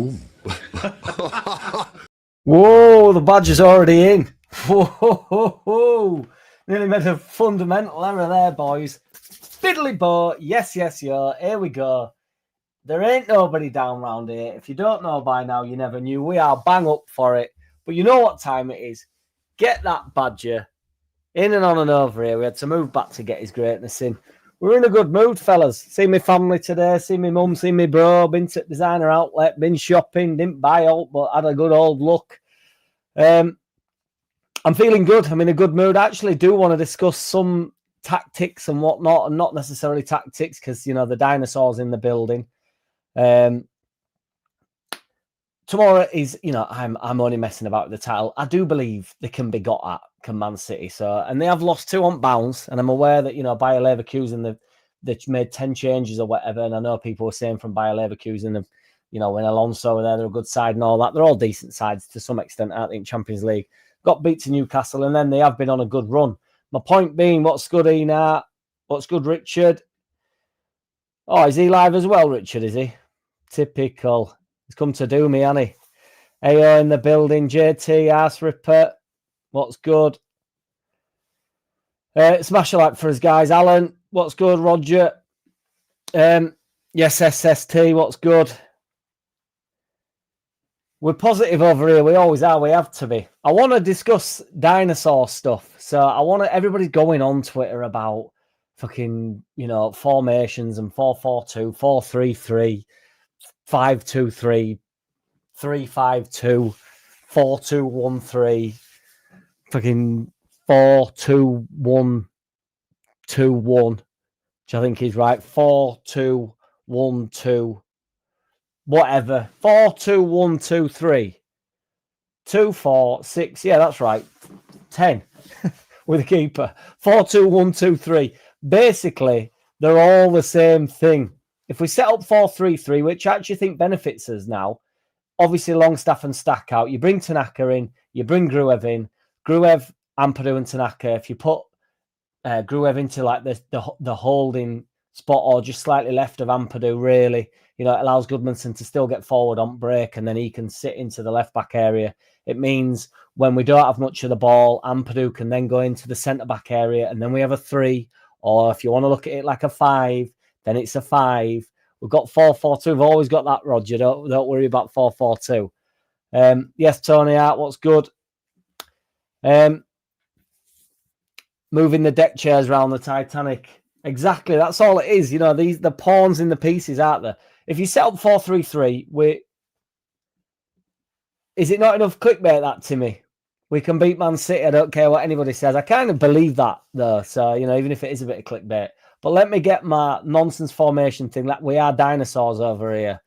Boom. Whoa, the badge is already in. Whoa. Nearly made a fundamental error there, boys. Fiddly bo, yes, yo. Here we go. There ain't nobody down round here. If you don't know by now, you never knew. We are bang up for it. But you know what time it is. Get that badger in and on and over here. We had to move back to get his greatness in. We're in a good mood, fellas. See my family today, see my mum, see my bro, been to designer outlet, been shopping, didn't buy out, but had a good old look. I'm feeling good. I'm in a good mood. I actually do want to discuss some tactics and whatnot, and not necessarily tactics because, you know, the dinosaurs in the building. Tomorrow is, you know, I'm only messing about with the title. I do believe they can be got at, can Man City. So, and they have lost 2 on bounce, and I'm aware that, you know, Bayer Leverkusen, they've made 10 changes or whatever, and I know people were saying from Bayer Leverkusen, you know, when Alonso were there, they're a good side and all that. They're all decent sides to some extent, aren't they, in Champions League? Got beat to Newcastle, and then they have been on a good run. My point being, what's good, Ena? What's good, Richard? Oh, is he live as well, Richard, is he? Typical. He's come to do me, hasn't he? AO in the building. JT, Arse Ripper. What's good? Smash a like for us, guys. Alan, what's good? Roger. Yes, SST, what's good? We're positive over here. We always are. We have to be. I want to discuss dinosaur stuff. So I want everybody going on Twitter about fucking, you know, formations and 4-4-2, 4-3-3, 5-2-3, 3-5-2, 4-2-1-3, fucking 4-2-1-2-1, which I think is right. 4-2-1-2, whatever. 4-2-1-2-3, 2-4-6. Yeah, that's right. 10 with a keeper. 4-2-1-2-3. Basically, they're all the same thing. If we set up 4-3-3, which I actually think benefits us now, obviously Longstaff and Stack out. You bring Tanaka in, you bring Gruev in. Gruev, Ampadu and Tanaka. If you put Gruev into like the holding spot or just slightly left of Ampadu, really, you know, it allows Goodmanson to still get forward on break and then he can sit into the left back area. It means when we don't have much of the ball, Ampadu can then go into the centre back area and then we have a 3, or if you want to look at it like a 5, then it's a 5. We've got 4-4-2. We've always got that, Roger. Don't worry about 4-4-2. Yes, Tony Hart, what's good? Moving the deck chairs around the Titanic. Exactly, that's all it is. You know, the pawns in the pieces, aren't there? If you set up 4-3-3, is it not enough clickbait, that, Timmy? We can beat Man City. I don't care what anybody says. I kind of believe that, though. So, you know, even if it is a bit of clickbait. But let me get my nonsense formation thing. Like, we are dinosaurs over here.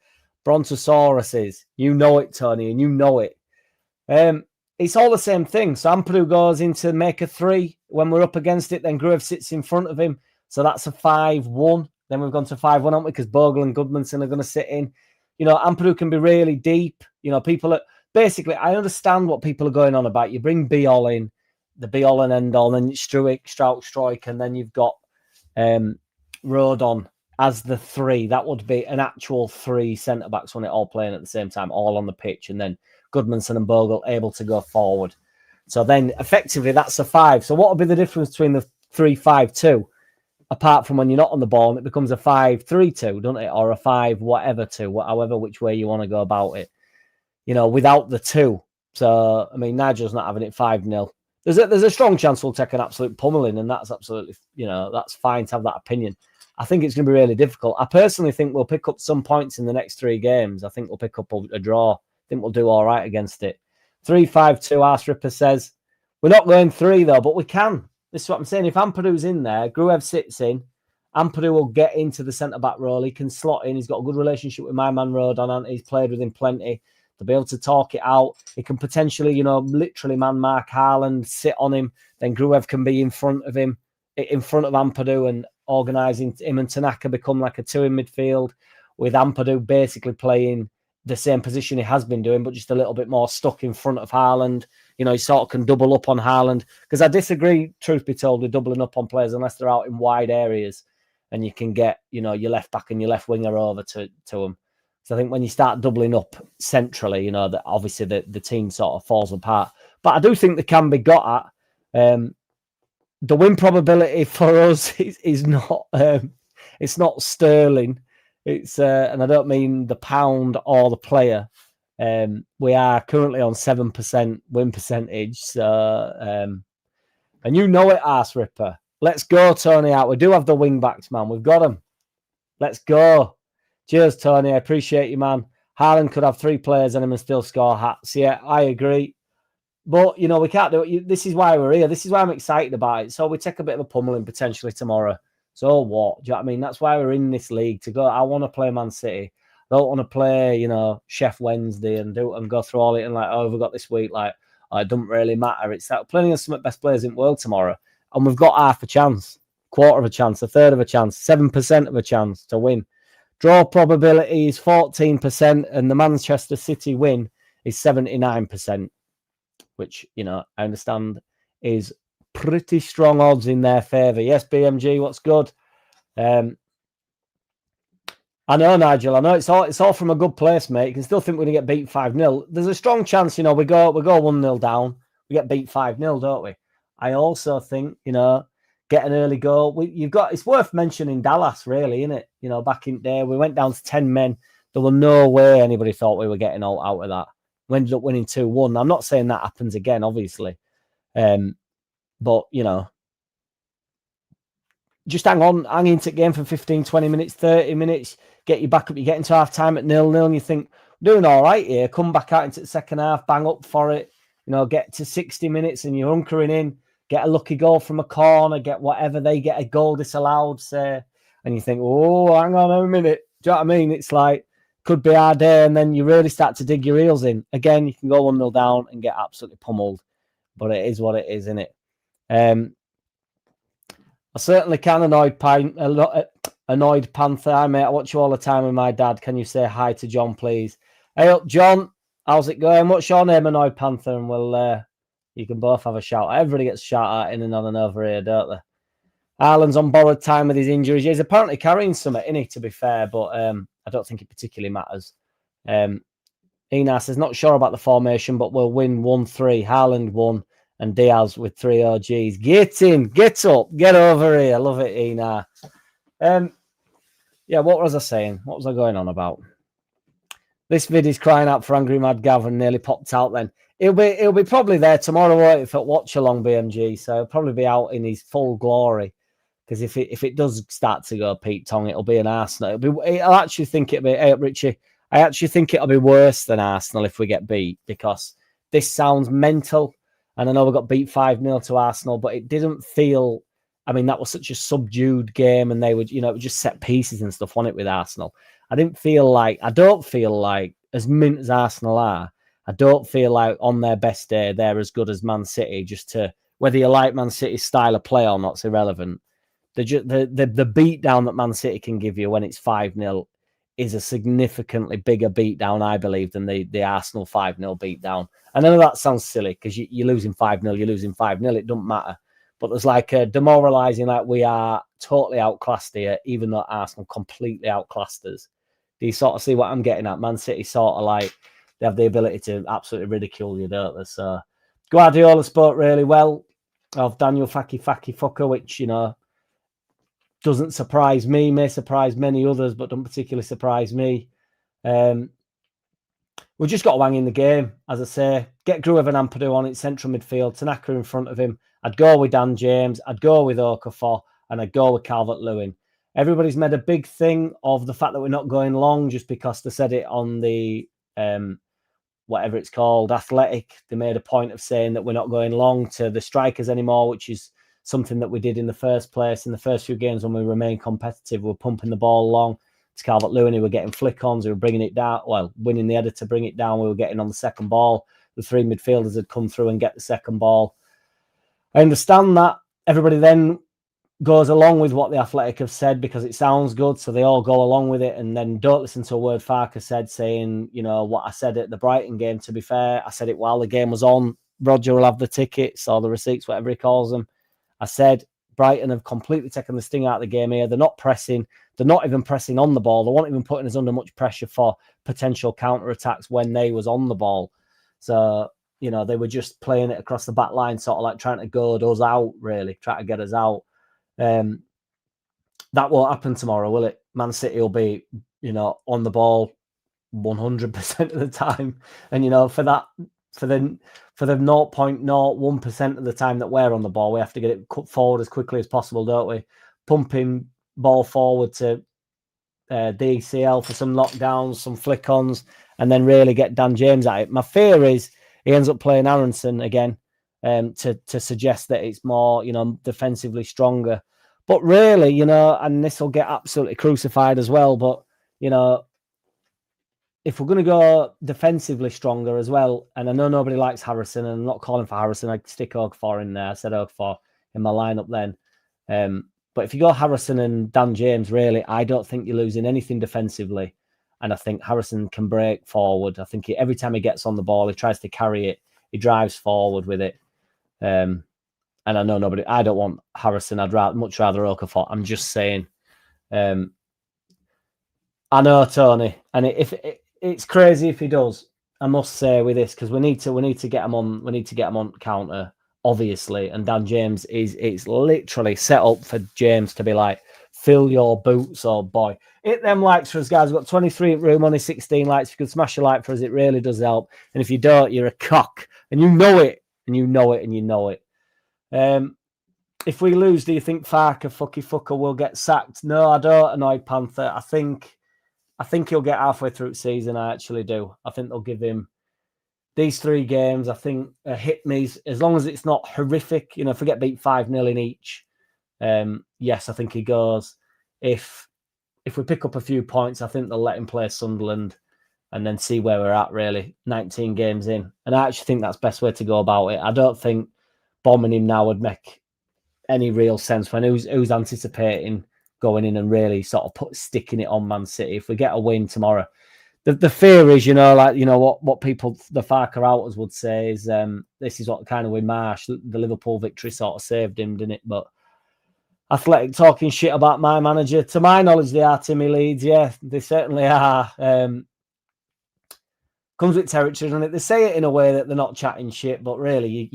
Brontosauruses. You know it, Tony, and you know it. It's all the same thing. So Ampadu goes in to make a 3. When we're up against it, then Gruev sits in front of him. So that's a 5-1. Then we've gone to 5-1, haven't we? Because Bogle and Goodmanson are going to sit in. You know, Ampadu can be really deep. You know, basically, I understand what people are going on about. You bring Be-all in, the Be-all and end-all, then Struijk, Struijk, and then you've got Rodon as the 3. That would be an actual 3 centre-backs when it all playing at the same time, all on the pitch, and then Goodmanson and Bogle able to go forward. So then, effectively, that's a 5. So what would be the difference between the 3-5-2? Apart from when you're not on the ball, and it becomes a 5-3-2, doesn't it? Or a 5-whatever-2, however which way you want to go about it. You know, without the 2. So, I mean, Nigel's not having it 5-0. There's a strong chance we'll take an absolute pummeling, and that's absolutely, you know, that's fine to have that opinion. I think it's going to be really difficult. I personally think we'll pick up some points in the next 3 games. I think we'll pick up a draw. I think we'll do all right against it. 3-5-2, Arse Ripper says. We're not going 3, though, but we can. This is what I'm saying. If Ampadu's in there, Gruev sits in, Ampadu will get into the centre-back role. He can slot in. He's got a good relationship with my man Rodon. He's played with him plenty. They'll be able to talk it out. He can potentially, you know, literally man-mark Haaland, sit on him. Then Gruev can be in front of him, in front of Ampadu, and organising him and Tanaka become like a 2 in midfield, with Ampadu basically playing the same position he has been doing, but just a little bit more stuck in front of Haaland. You know, he sort of can double up on Haaland. Because I disagree, truth be told, with doubling up on players unless they're out in wide areas and you can get, you know, your left back and your left winger over to them. So I think when you start doubling up centrally, that obviously the team sort of falls apart. But I do think they can be got at. The win probability for us is not it's not sterling. It's and I don't mean the pound or the player. We are currently on 7% win percentage. So and it, Arse Ripper. Let's go, Tony. Out. We do have the wing backs, man. We've got them. Let's go. Cheers, Tony. I appreciate you, man. Haaland could have 3 players and him and still score hats. Yeah, I agree. But, we can't do it. This is why we're here. This is why I'm excited about it. So we take a bit of a pummeling potentially tomorrow. So what? Do you know what I mean? That's why we're in this league to go. I want to play Man City. I don't want to play, Chef Wednesday and go through all it and we've got this week. It doesn't really matter. It's that playing against some of the best players in the world tomorrow. And we've got half a chance, quarter of a chance, a third of a chance, 7% of a chance to win. Draw probability is 14%, and the Manchester City win is 79%, which, I understand is pretty strong odds in their favour. Yes, BMG, what's good? I know, Nigel. I know it's all from a good place, mate. You can still think we're going to get beat 5-0. There's a strong chance, we go 1-0 down. We get beat 5-0, don't we? I also think, get an early goal. It's worth mentioning Dallas, really, isn't it? Back in there, we went down to 10 men. There was no way anybody thought we were getting all out of that. We ended up winning 2-1. I'm not saying that happens again, obviously. But, just hang into the game for 15, 20 minutes, 30 minutes, get you back up. You get into half time at 0-0 and you think, we're doing all right here. Come back out into the second half, bang up for it. Get to 60 minutes and you're hunkering in, get a lucky goal from a corner, get whatever. They get a goal disallowed, say. And you think, oh, hang on a minute. Do you know what I mean? It's like, could be our day. And then you really start to dig your heels in. Again, you can go 1-0 down and get absolutely pummeled. But it is what it is, isn't it? I certainly can annoyed Panther. Hi, mate. I watch you all the time with my dad. Can you say hi to John, please? Hey up, John. How's it going? What's your name, Annoyed Panther? And you can both have a shout. Everybody gets a shout out in and on and over here, don't they? Haaland's on borrowed time with his injuries. He's apparently carrying something, isn't he, to be fair, but I don't think it particularly matters. Enas says, not sure about the formation, but we'll win 1-3. Haaland 1 and Diaz with 3 OGs. Get in, get up, get over here. Love it, Enas. Yeah, what was I saying? What was I going on about? This vid is crying out for Angry Mad Gavin. Nearly popped out then. It'll be probably there tomorrow, won't it, for Watch Along BMG. So it'll probably be out in his full glory. Because if it does start to go Pete Tong, it'll be an Arsenal. I actually think it'll be, hey, Richie, I actually think it'll be worse than Arsenal if we get beat, because this sounds mental. And I know we got beat 5-0 to Arsenal, but it didn't feel, I mean, that was such a subdued game, and they would, it would just set pieces and stuff on it with Arsenal. I don't feel like, as mint as Arsenal are, I don't feel like on their best day, they're as good as Man City, whether you like Man City's style of play or not, it's irrelevant. The beatdown that Man City can give you when it's 5-0 is a significantly bigger beatdown, I believe, than the Arsenal 5-0 beatdown. I know that sounds silly because you're losing 5-0, you're losing 5-0, it doesn't matter. But there's like a demoralising, like we are totally outclassed here, even though Arsenal completely outclassed us. Do you sort of see what I'm getting at? Man City sort of like, they have the ability to absolutely ridicule you, don't they? So Guardiola spoke really well of Daniel Faki Fucker, which, doesn't surprise me, may surprise many others, but don't particularly surprise me. We've just got to hang in the game, as I say. Get Gruev and Ampadu on it, central midfield, Tanaka in front of him. I'd go with Dan James, I'd go with Okafor, and I'd go with Calvert-Lewin. Everybody's made a big thing of the fact that we're not going long just because they said it on the, whatever it's called, Athletic. They made a point of saying that we're not going long to the strikers anymore, which is something that we did in the first place. In the first few games when we remained competitive, we were pumping the ball along to Calvert-Lewin. We were getting flick-ons. We were bringing it down. Well, winning the header to bring it down. We were getting on the second ball. The 3 midfielders had come through and get the second ball. I understand that. Everybody then goes along with what the Athletic have said because it sounds good, so they all go along with it and then don't listen to a word Farker said, saying, what I said at the Brighton game. To be fair, I said it while the game was on. Roger will have the tickets or the receipts, whatever he calls them. I said Brighton have completely taken the sting out of the game here. They're not pressing. They're not even pressing on the ball. They weren't even putting us under much pressure for potential counter-attacks when they was on the ball. So, you know, they were just playing it across the back line, sort of like trying to goad us out, really, try to get us out. That won't happen tomorrow, will it? Man City will be, you know, on the ball 100% of the time. And, you know, for the 0.01% of the time that we're on the ball, we have to get it cut forward as quickly as possible, don't we? Pumping ball forward to DCL for some knockdowns, some flick-ons, and then really get Dan James at it. My fear is he ends up playing Aronson again to suggest that it's more, you know, defensively stronger. But really, you know, and this will get absolutely crucified as well, but, you know, if we're going to go defensively stronger as well, and I know nobody likes Harrison, and I'm not calling for Harrison, I'd stick Okafor in there. I said Okafor in my lineup then. But if you go Harrison and Dan James, really, I don't think you're losing anything defensively. And I think Harrison can break forward. I think every time he gets on the ball, he tries to carry it. He drives forward with it. And I know I don't want Harrison. I'd much rather Okafor. I'm just saying. I know Tony, and it's crazy if he does. I must say with this, because we need to get him on. We need to get him on counter, obviously. And Dan James it's literally set up for James to be like, fill your boots, oh boy. Hit them likes for us, guys. We've got 23 room, only 16 likes. If you could smash a like for us, it really does help. And if you don't, you're a cock, and you know it, and you know it, and you know it. If we lose, do you think Farker fucker will get sacked? No, I don't, Annoyed Panther. I think he'll get halfway through the season. I actually do. I think they'll give him these 3 games. I think hit me, as long as it's not horrific, you know, if we get beat 5-0 in each, yes, I think he goes. If we pick up a few points, I think they'll let him play Sunderland and then see where we're at, really, 19 games in. And I actually think that's the best way to go about it. I don't think bombing him now would make any real sense when who's anticipating going in and really sort of sticking it on Man City. If we get a win tomorrow, the fear is, you know, like, you know, what people, the Farker outers would say is this is what kind of with Marsh, the Liverpool victory sort of saved him, didn't it? But Athletic talking shit about my manager. To my knowledge, they are Timmy Leeds. Yeah, they certainly are. Comes with territory, doesn't it? They say it in a way that they're not chatting shit, but really,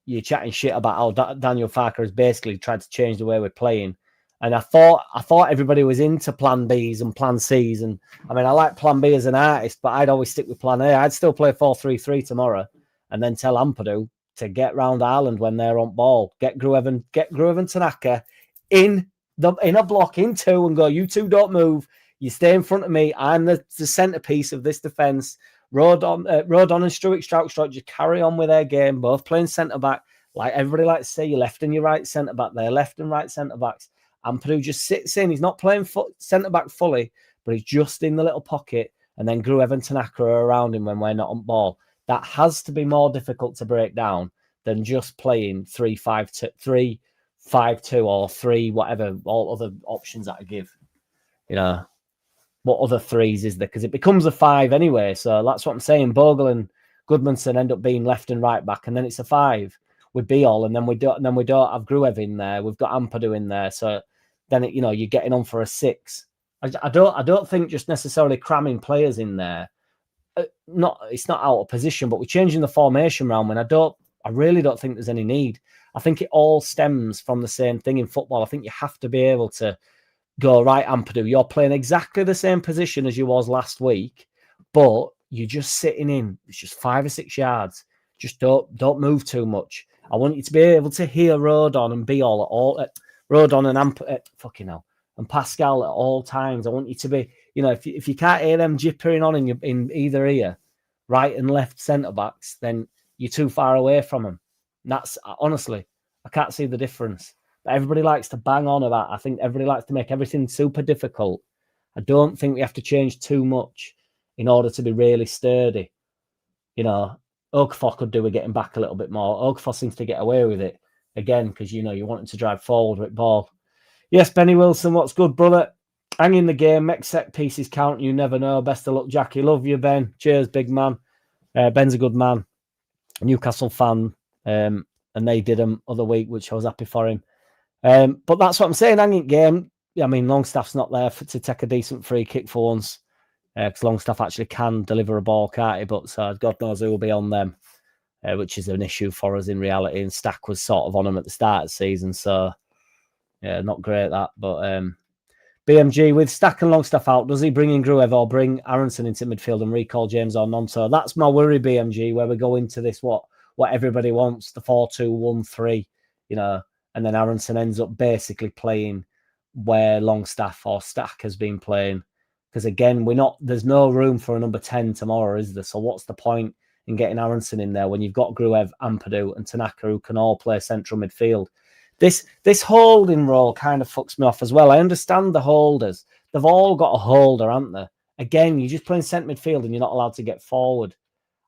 you're chatting shit about how Daniel Farker has basically tried to change the way we're playing. And I thought everybody was into Plan Bs and Plan Cs. And I mean, I like Plan B as an artist, but I'd always stick with Plan A. I'd still play 4-3-3 tomorrow, and then tell Ampadu to get round Ireland when they're on ball. Get Grueven Tanaka in a block in 2 and go, you 2 don't move. You stay in front of me. I'm the centerpiece of this defense. Rodon and Struijk just carry on with their game, both playing centre back. Like everybody likes to say, your left and your right centre back. They're left and right centre backs. Ampadu just sits in. He's not playing centre back fully, but he's just in the little pocket. And then Grueven Tanaka are around him when we're not on ball. That has to be more difficult to break down than just playing 3-5-2, or 3 whatever, all other options that I give. You know, what other 3s is there? Because it becomes a 5 anyway. So that's what I'm saying. Bogle and Goodmanson end up being left and right back, and then it's a 5 with Beal, and then we don't have Gruev in there. We've got Ampadu in there, so then you know, you're getting on for a 6. I don't think just necessarily cramming players in there. It's not out of position, but we're changing the formation round when I really don't think there's any need. I think it all stems from the same thing in football. I think you have to be able to go, right, Ampadu, you're playing exactly the same position as you was last week, but you're just sitting in. It's just 5 or 6 yards. Just don't move too much. I want you to be able to hear Rodon and Beal at all. Rodon and and Pascal at all times. I want you to be, you know, if you can't hear them jippering on in either ear, right and left centre backs, then you're too far away from them. And that's honestly, I can't see the difference. But everybody likes to bang on about. I think everybody likes to make everything super difficult. I don't think we have to change too much in order to be really sturdy. You know, Okafor could do with getting back a little bit more. Okafor seems to get away with it again because, you know, you want him to drive forward with ball. Yes, Benny Wilson, what's good, brother? Hang in the game, make set pieces count. You never know. Best of luck, Jackie. Love you, Ben. Cheers, big man. Ben's a good man. Newcastle fan. And they did him other week, which I was happy for him. But that's what I'm saying. Hang in game. I mean, Longstaff's not there to take a decent free kick for once, because Longstaff actually can deliver a ball, can't he? But God knows who will be on them, which is an issue for us in reality. And Stack was sort of on them at the start of the season, so yeah, not great that. But BMG, with Stack and Longstaff out, does he bring in Gruev or bring Aronson into midfield and recall James or Nonto? That's my worry, BMG, where we go into this, what everybody wants, the 4-2-1-3, and then Aronson ends up basically playing where Longstaff or Stack has been playing. Because again, there's no room for a number 10 tomorrow, is there? So what's the point in getting Aronson in there when you've got Gruev, Ampadu and Tanaka who can all play central midfield? This holding role kind of fucks me off as well. I understand the holders. They've all got a holder, haven't they? Again, you're just playing centre midfield and you're not allowed to get forward.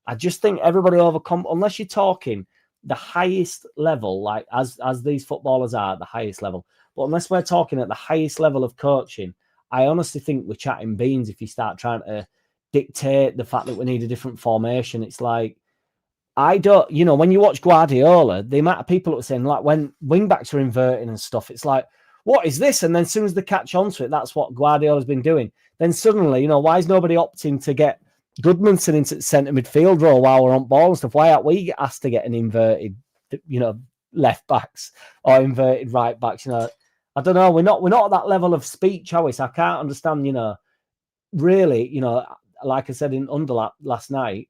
I just think everybody unless you're talking the highest level, like as these footballers are at the highest level. But unless we're talking at the highest level of coaching, I honestly think we're chatting beans if you start trying to dictate the fact that we need a different formation. It's like, I don't, when you watch Guardiola, the amount of people that were saying, like, when wing backs are inverting and stuff, it's like, what is this? And then as soon as they catch on to it, that's what Guardiola's been doing. Then suddenly, why is nobody opting to get Goodmanson into centre midfield role while we're on ball and stuff? Why aren't we asked to get an inverted, left backs or inverted right backs? I don't know. We're not at that level of speech, are we? So I can't understand, really, like I said in Underlap last night,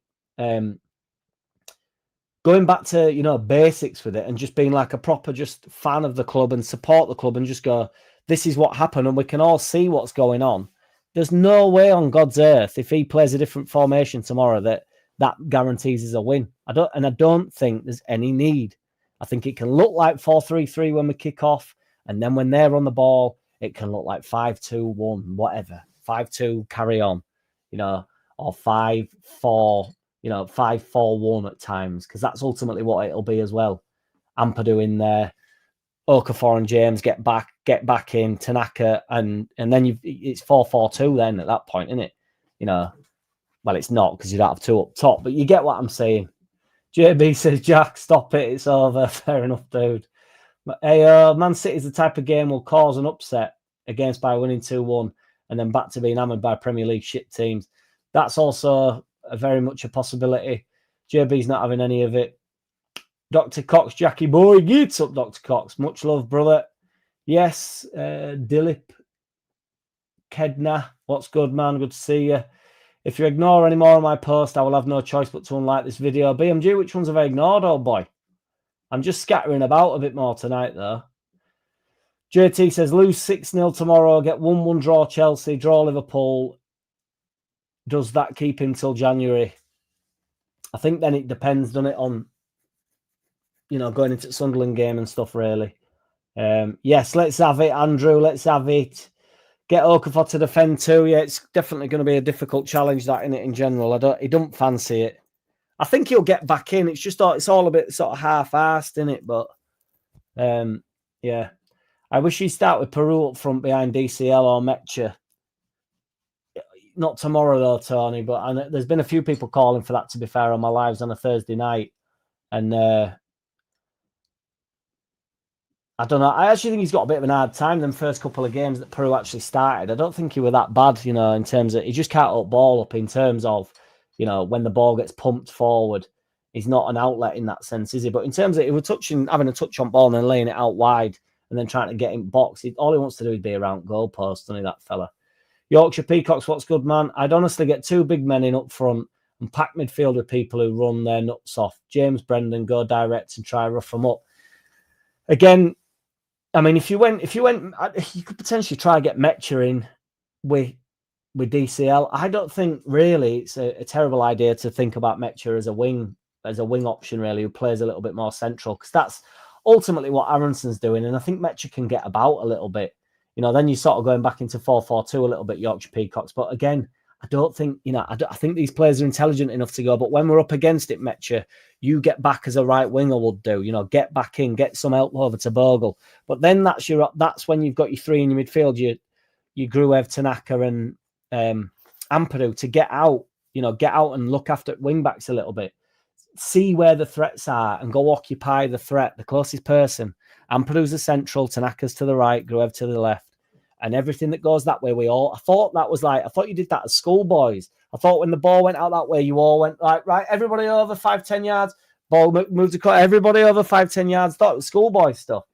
going back to, basics with it and just being like a proper just fan of the club and support the club and just go, this is what happened and we can all see what's going on. There's no way on God's earth, if he plays a different formation tomorrow, that guarantees us a win. I don't think there's any need. I think it can look like 4-3-3 when we kick off, and then when they're on the ball, it can look like 5-2-1, whatever. 5-2, carry on, or 5-4, 5-4-1 at times, because that's ultimately what it'll be as well. Ampadu in there, Okafor and James get back in, Tanaka, and then it's 4-4-2 then at that point, isn't it? Well, it's not because you don't have two up top, but you get what I'm saying. JB says, Jack, stop it, it's over. Fair enough, dude. Hey, Man City is the type of game will cause an upset against by winning 2-1 and then back to being hammered by Premier League shit teams. That's also very much a possibility. JB's not having any of it. Dr. Cox, Jackie boy, gets up, Dr. Cox. Much love, brother. Yes, Dilip Kedna, what's good, man? Good to see you. If you ignore any more of my post, I will have no choice but to unlike this video. BMG, which ones have I ignored, old boy? I'm just scattering about a bit more tonight, though. JT says, lose 6-0 tomorrow, get 1-1 draw Chelsea, draw Liverpool. Does that keep him till January? I think then it depends, doesn't it, on, going into the Sunderland game and stuff, really. Yes, let's have it, Andrew. Let's have it. Get Okafor to defend too. Yeah, it's definitely going to be a difficult challenge, that, in it in general. He don't fancy it. I think he'll get back in. It's all a bit sort of half-assed, in it, but yeah. I wish he'd start with Peru up front behind DCL or Metcha. Not tomorrow though, Tony, but there's been a few people calling for that, to be fair, on my lives on a Thursday night. And I don't know. I actually think he's got a bit of an hard time them first couple of games that Peru actually started. I don't think he were that bad, in terms of, he just can't up ball up in terms of, when the ball gets pumped forward. He's not an outlet in that sense, is he? But in terms of, having a touch on ball and then laying it out wide and then trying to get in box, all he wants to do is be around goalpost, doesn't he, that fella? Yorkshire Peacocks, what's good, man? I'd honestly get two big men in up front and pack midfield with people who run their nuts off. James Brendan, go direct and try rough them up. Again, I mean, if you went, you could potentially try and get Metcher in with DCL. I don't think really it's a terrible idea to think about Metcher as a wing option, really, who plays a little bit more central, because that's ultimately what Aronson's doing. And I think Metcher can get about a little bit. Then you're sort of going back into 4-4-2 a little bit, Yorkshire Peacocks. But again, I don't think, I think these players are intelligent enough to go. But when we're up against it, Metcher, you get back as a right winger would do. Get back in, get some help over to Bogle. But then that's when you've got your three in your midfield, you Gruev, Tanaka, and Ampadu to get out. Get out and look after wing backs a little bit. See where the threats are and go occupy the threat, the closest person. Ampadu's the central, Tanaka's to the right, Gruev to the left. and everything that goes that way, I thought that was like, I thought you did that as schoolboys. I thought when the ball went out that way, you all went like, right, everybody over 5-10 yards, ball moved across, everybody over 5-10 yards. Thought it was schoolboy stuff.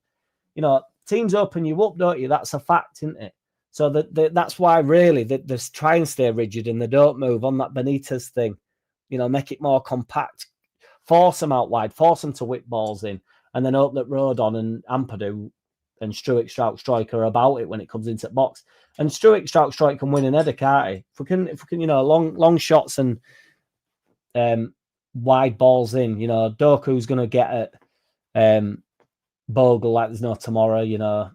You know, teams open you up, don't you? That's a fact, isn't it? So that's why really they try and stay rigid and they don't move on that Benitez thing. You know, make it more compact, force them out wide, force them to whip balls in, and then hope that Rodon and Ampadu and Struijk are about it when it comes into the box. And Struijk can win an header, can't he? If we can, you know, long shots and wide balls in, you know, Doku's going to get at Bogle like there's no tomorrow, you know.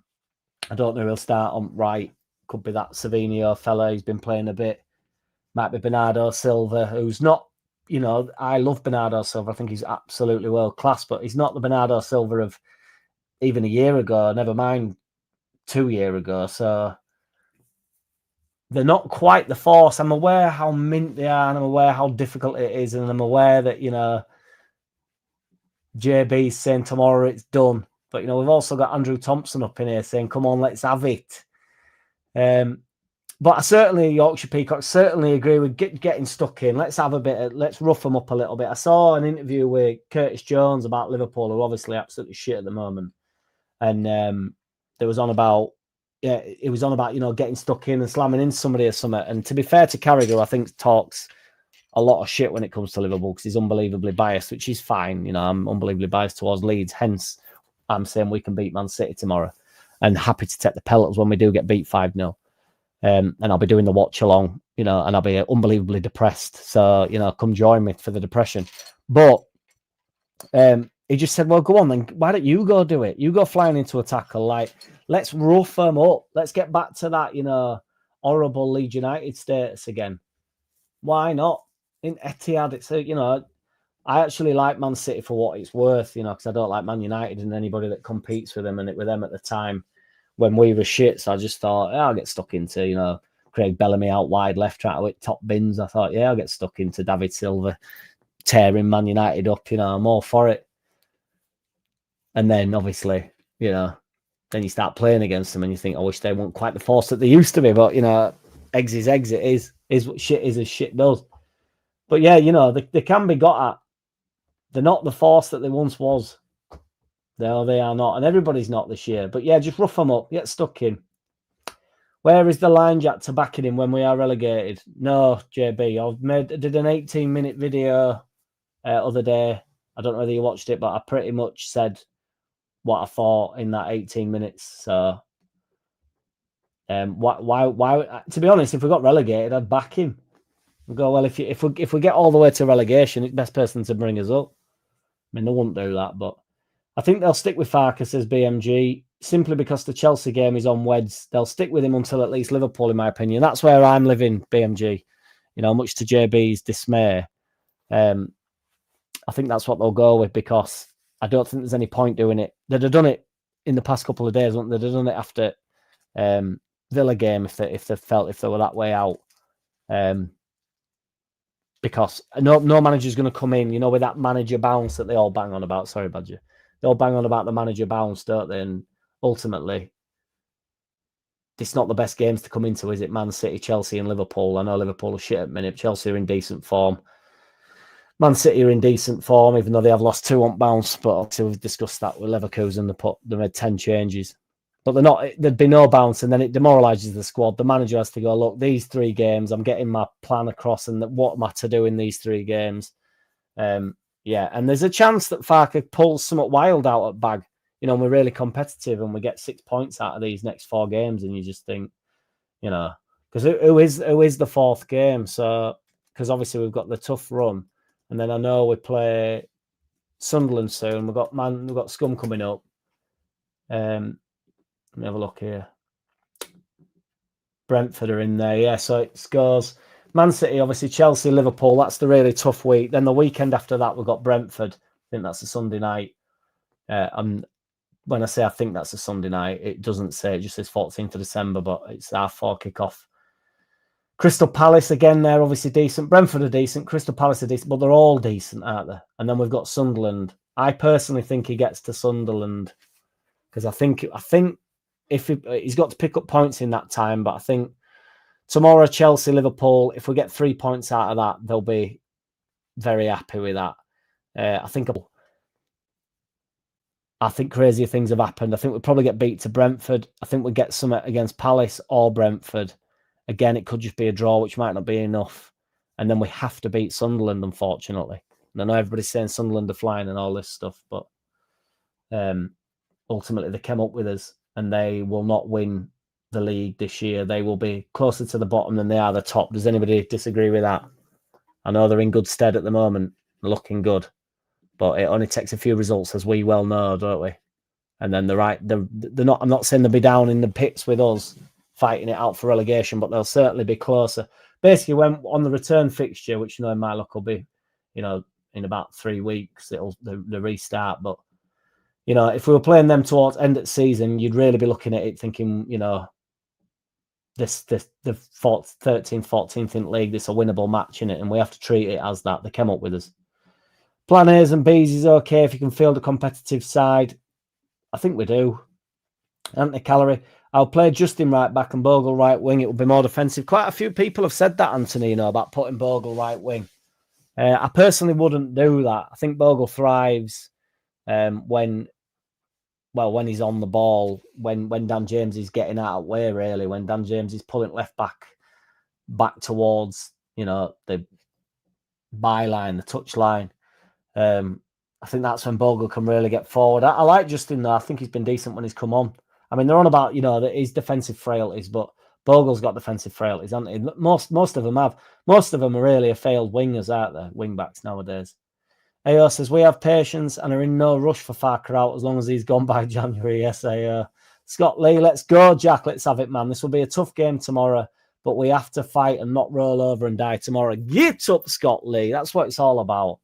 I don't know who he'll start on right. Could be that Savinio fella. He's been playing a bit. Might be Bernardo Silva, who's not, you know, I love Bernardo Silva. I think he's absolutely world class, but he's not the Bernardo Silva of even a year ago, never mind 2 years ago. So they're not quite the force. I'm aware how mint they are, and I'm aware how difficult it is, and I'm aware that, you know, JB's saying tomorrow it's done. But, you know, we've also got Andrew Thompson up in here saying, come on, let's have it. But I certainly, Yorkshire Peacock, certainly agree with getting stuck in. Let's have a bit, let's rough them up a little bit. I saw an interview with Curtis Jones about Liverpool, who are obviously absolutely shit at the moment. And there was on about, it was on about, you know, getting stuck in and slamming in somebody or something. And to be fair to Carragher, I think talks a lot of shit when it comes to Liverpool because he's unbelievably biased, which is fine. You know, I'm unbelievably biased towards Leeds. Hence, I'm saying we can beat Man City tomorrow. And happy to take the penalties when we do get beat 5-0. And I'll be doing the watch along, you know, and I'll be unbelievably depressed. So, you know, come join me for the depression. But he just said, well, go on, then why don't you go do it? You go flying into a tackle. Like, let's rough them up. Let's get back to that, you know, horrible Leeds United status again. Why not? In Etihad, it's, you know, I actually like Man City for what it's worth, you know, because I don't like Man United and anybody that competes with them, and it with them at the time when we were shit. So I just thought, I'll get stuck into, you know, Craig Bellamy out wide left, trying to hit top bins. I thought, I'll get stuck into David Silva tearing Man United up, you know, I'm all for it. And then obviously, you know, then you start playing against them and you think, I wish they weren't quite the force that they used to be. But, you know, eggs is eggs. It is what shit is as shit does. But yeah, you know, they can be got at. They're not the force that they once was. They are not. And everybody's not this year. But yeah, just rough them up. Get stuck in. Where is the line, Jack, to backing him when we are relegated? No, JB. I did an 18-minute video other day. I don't know whether you watched it, but I pretty much said what I thought in that 18 minutes. So, why? To be honest, if we got relegated, I'd back him. We'd go, well, if we get all the way to relegation, it's the best person to bring us up. I mean, they wouldn't do that, but I think they'll stick with Farkas as BMG simply because the Chelsea game is on Weds. They'll stick with him until at least Liverpool, in my opinion. That's where I'm living, BMG. You know, much to JB's dismay. I think that's what they'll go with because I don't think there's any point doing it. They'd have done it in the past couple of days, wouldn't they? They'd have done it after Villa game if they felt if they were that way out. Because no manager's going to come in, you know, with that manager bounce that they all bang on about. Sorry, Badger. They all bang on about the manager bounce, don't they? And ultimately, it's not the best games to come into, is it? Man City, Chelsea and Liverpool. I know Liverpool are shit at the minute. Chelsea are in decent form. Man City are in decent form, even though they have lost 2 on bounce. But obviously, we've discussed that with Leverkusen. They made 10 changes. But they're not. There'd be no bounce, and then it demoralises the squad. The manager has to go, look, these 3 games, I'm getting my plan across, and what am I to do in these 3 games? Yeah, and there's a chance that Farke pulls somewhat wild out at Bag. You know, we're really competitive, and we get 6 points out of these next 4 games, and you just think, you know, because who is the 4th game? So, because obviously we've got the tough run, and then I know we play Sunderland soon. We've got Scum coming up. Let me have a look here. Brentford are in there, yeah. So it goes Man City, obviously Chelsea, Liverpool. That's the really tough week. Then the weekend after that, we've got Brentford. I think that's a Sunday night. And when I say I think that's a Sunday night, it doesn't say. It just says 14th of December, but it's half-4 kickoff. Crystal Palace, again, they're obviously decent. Brentford are decent. Crystal Palace are decent, but they're all decent, aren't they? And then we've got Sunderland. I personally think he gets to Sunderland because I think if he's got to pick up points in that time, but I think tomorrow, Chelsea, Liverpool, if we get 3 points out of that, they'll be very happy with that. I think crazier things have happened. I think we'll probably get beat to Brentford. I think we'll get some against Palace or Brentford. Again, it could just be a draw, which might not be enough. And then we have to beat Sunderland, unfortunately. And I know everybody's saying Sunderland are flying and all this stuff, but ultimately they came up with us and they will not win the league this year. They will be closer to the bottom than they are the top. Does anybody disagree with that? I know they're in good stead at the moment, looking good, but it only takes a few results, as we well know, don't we? And then they're not. I'm not saying they'll be down in the pits with us fighting it out for relegation, but they'll certainly be closer. Basically, when on the return fixture, which in my luck will be, in about 3 weeks, it'll the restart. But if we were playing them towards end of the season, you'd really be looking at it thinking, the 13th, 14th in league, this is a winnable match in it, and we have to treat it as that. They came up with us. Plan A's and B's is okay if you can field a competitive side. I think we do. Anthony Calorie, I'll play Justin right back and Bogle right wing. It will be more defensive. Quite a few people have said that, Anthony, about putting Bogle right wing. I personally wouldn't do that. I think Bogle thrives when he's on the ball, when Dan James is getting out of way, really, when Dan James is pulling left back towards, the byline, the touch line. I think that's when Bogle can really get forward. I like Justin, though. I think he's been decent when he's come on. I mean, they're on about, that his defensive frailties, but Bogle's got defensive frailties, hasn't he? Most of them have. Most of them are really a failed wingers, aren't they? Wing backs nowadays. AO says, we have patience and are in no rush for Farker out as long as he's gone by January. Yes, AO. Scott Lee, let's go, Jack. Let's have it, man. This will be a tough game tomorrow, but we have to fight and not roll over and die tomorrow. Get up, Scott Lee. That's what it's all about.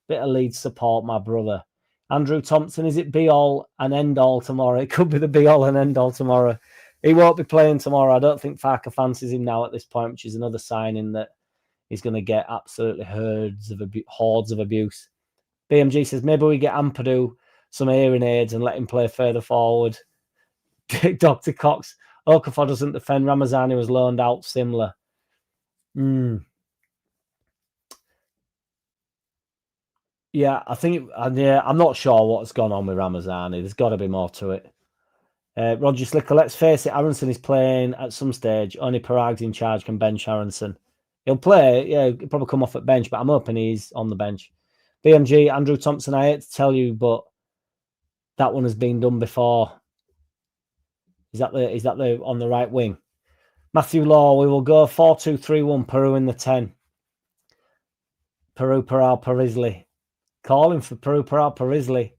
Bit of Leeds support, my brother. Andrew Thompson, is it be-all and end-all tomorrow? It could be the be-all and end-all tomorrow. He won't be playing tomorrow. I don't think Farker fancies him now at this point, which is another sign that he's going to get absolutely hordes of abuse. BMG says, maybe we get Ampadu some hearing aids and let him play further forward. Dr. Cox, Okafor doesn't defend. Ramazani was loaned out, similar. Yeah, I think, I'm not sure what's gone on with Ramazani. There's got to be more to it. Roger Slicker, let's face it, Aronson is playing at some stage. Only Parag's in charge can bench Aronson. He'll play, he'll probably come off at bench, but I'm hoping he's on the bench. BMG, Andrew Thompson, I hate to tell you, but that one has been done before. Is that the on the right wing? Matthew Law, we will go 4-2-3-1, Peru in the 10. Peru, Paral, Parisley. Calling for Peru, Paral, Parisley.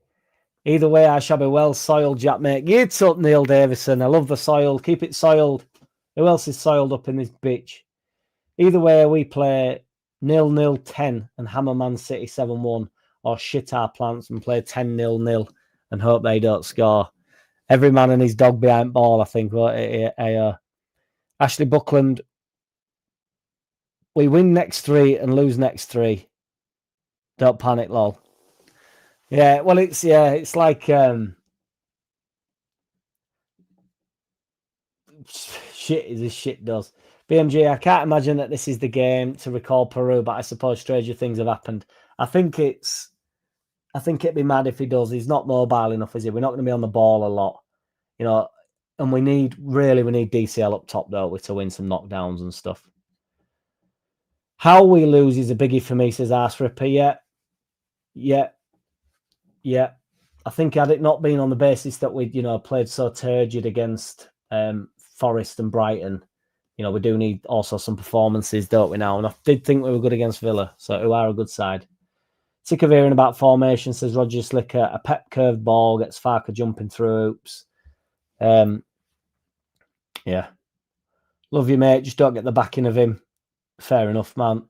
Either way, I shall be well soiled, Jack, mate. Get up, Neil Davison. I love the soil. Keep it soiled. Who else is soiled up in this bitch? Either way, we play 0-0-10 and hammer Man City 7-1, or shit our plants and play 10-0-0 and hope they don't score. Every man and his dog behind ball, I think. Ashley Buckland, we win next 3 and lose next 3. Don't panic, lol. Yeah, well, it's like shit as this shit does. BMG, I can't imagine that this is the game to recall Peru, but I suppose stranger things have happened. I think it'd be mad if he does. He's not mobile enough, is he? We're not going to be on the ball a lot, and we need DCL up top, don't we, to win some knockdowns and stuff. How we lose is a biggie for me, says Arse Ripper. Yeah. I think had it not been on the basis that we, played so turgid against Forest and Brighton, we do need also some performances, don't we now? And I did think we were good against Villa, so who are a good side. Sick of hearing about formation, says Roger Slicker. A pep curved ball gets Farker jumping through hoops. Yeah. Love you, mate. Just don't get the backing of him. Fair enough, man.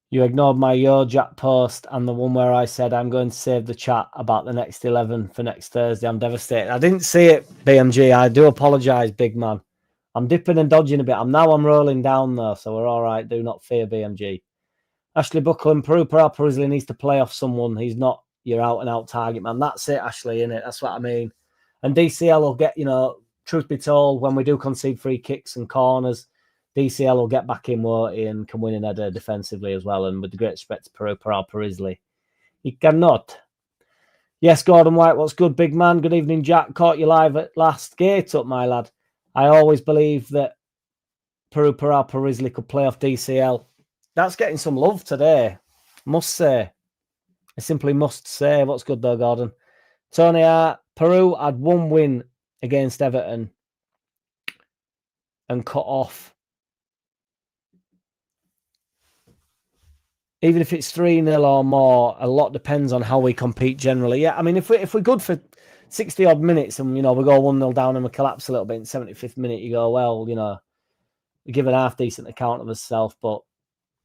You ignored my Yo Jack post and the one where I said I'm going to save the chat about the next 11 for next Thursday. I'm devastated. I didn't see it, BMG. I do apologise, big man. I'm dipping and dodging a bit. I'm rolling down, though, so we're all right. Do not fear, BMG. Ashley Buckland, Peru Parisley needs to play off someone. He's not your out-and-out target, man. That's it, Ashley, innit? That's what I mean. And DCL will get, truth be told, when we do concede free kicks and corners, DCL will get back in, won't he, and can win an header defensively as well. And with the great respect to Peru Parizli, he cannot. Yes, Gordon White, what's good, big man? Good evening, Jack. Caught you live at last. Gate up, my lad. I always believe that Peru Parizli could play off DCL. That's getting some love today, must say. I simply must say. What's good, though, Gordon? Tony Hart, Peru had one win against Everton and cut off. Even if it's 3-0 or more, a lot depends on how we compete generally. Yeah, I mean, if we're good for 60-odd minutes and, we go 1-0 down and we collapse a little bit in 75th minute, you go, well, we give an half-decent account of ourselves, but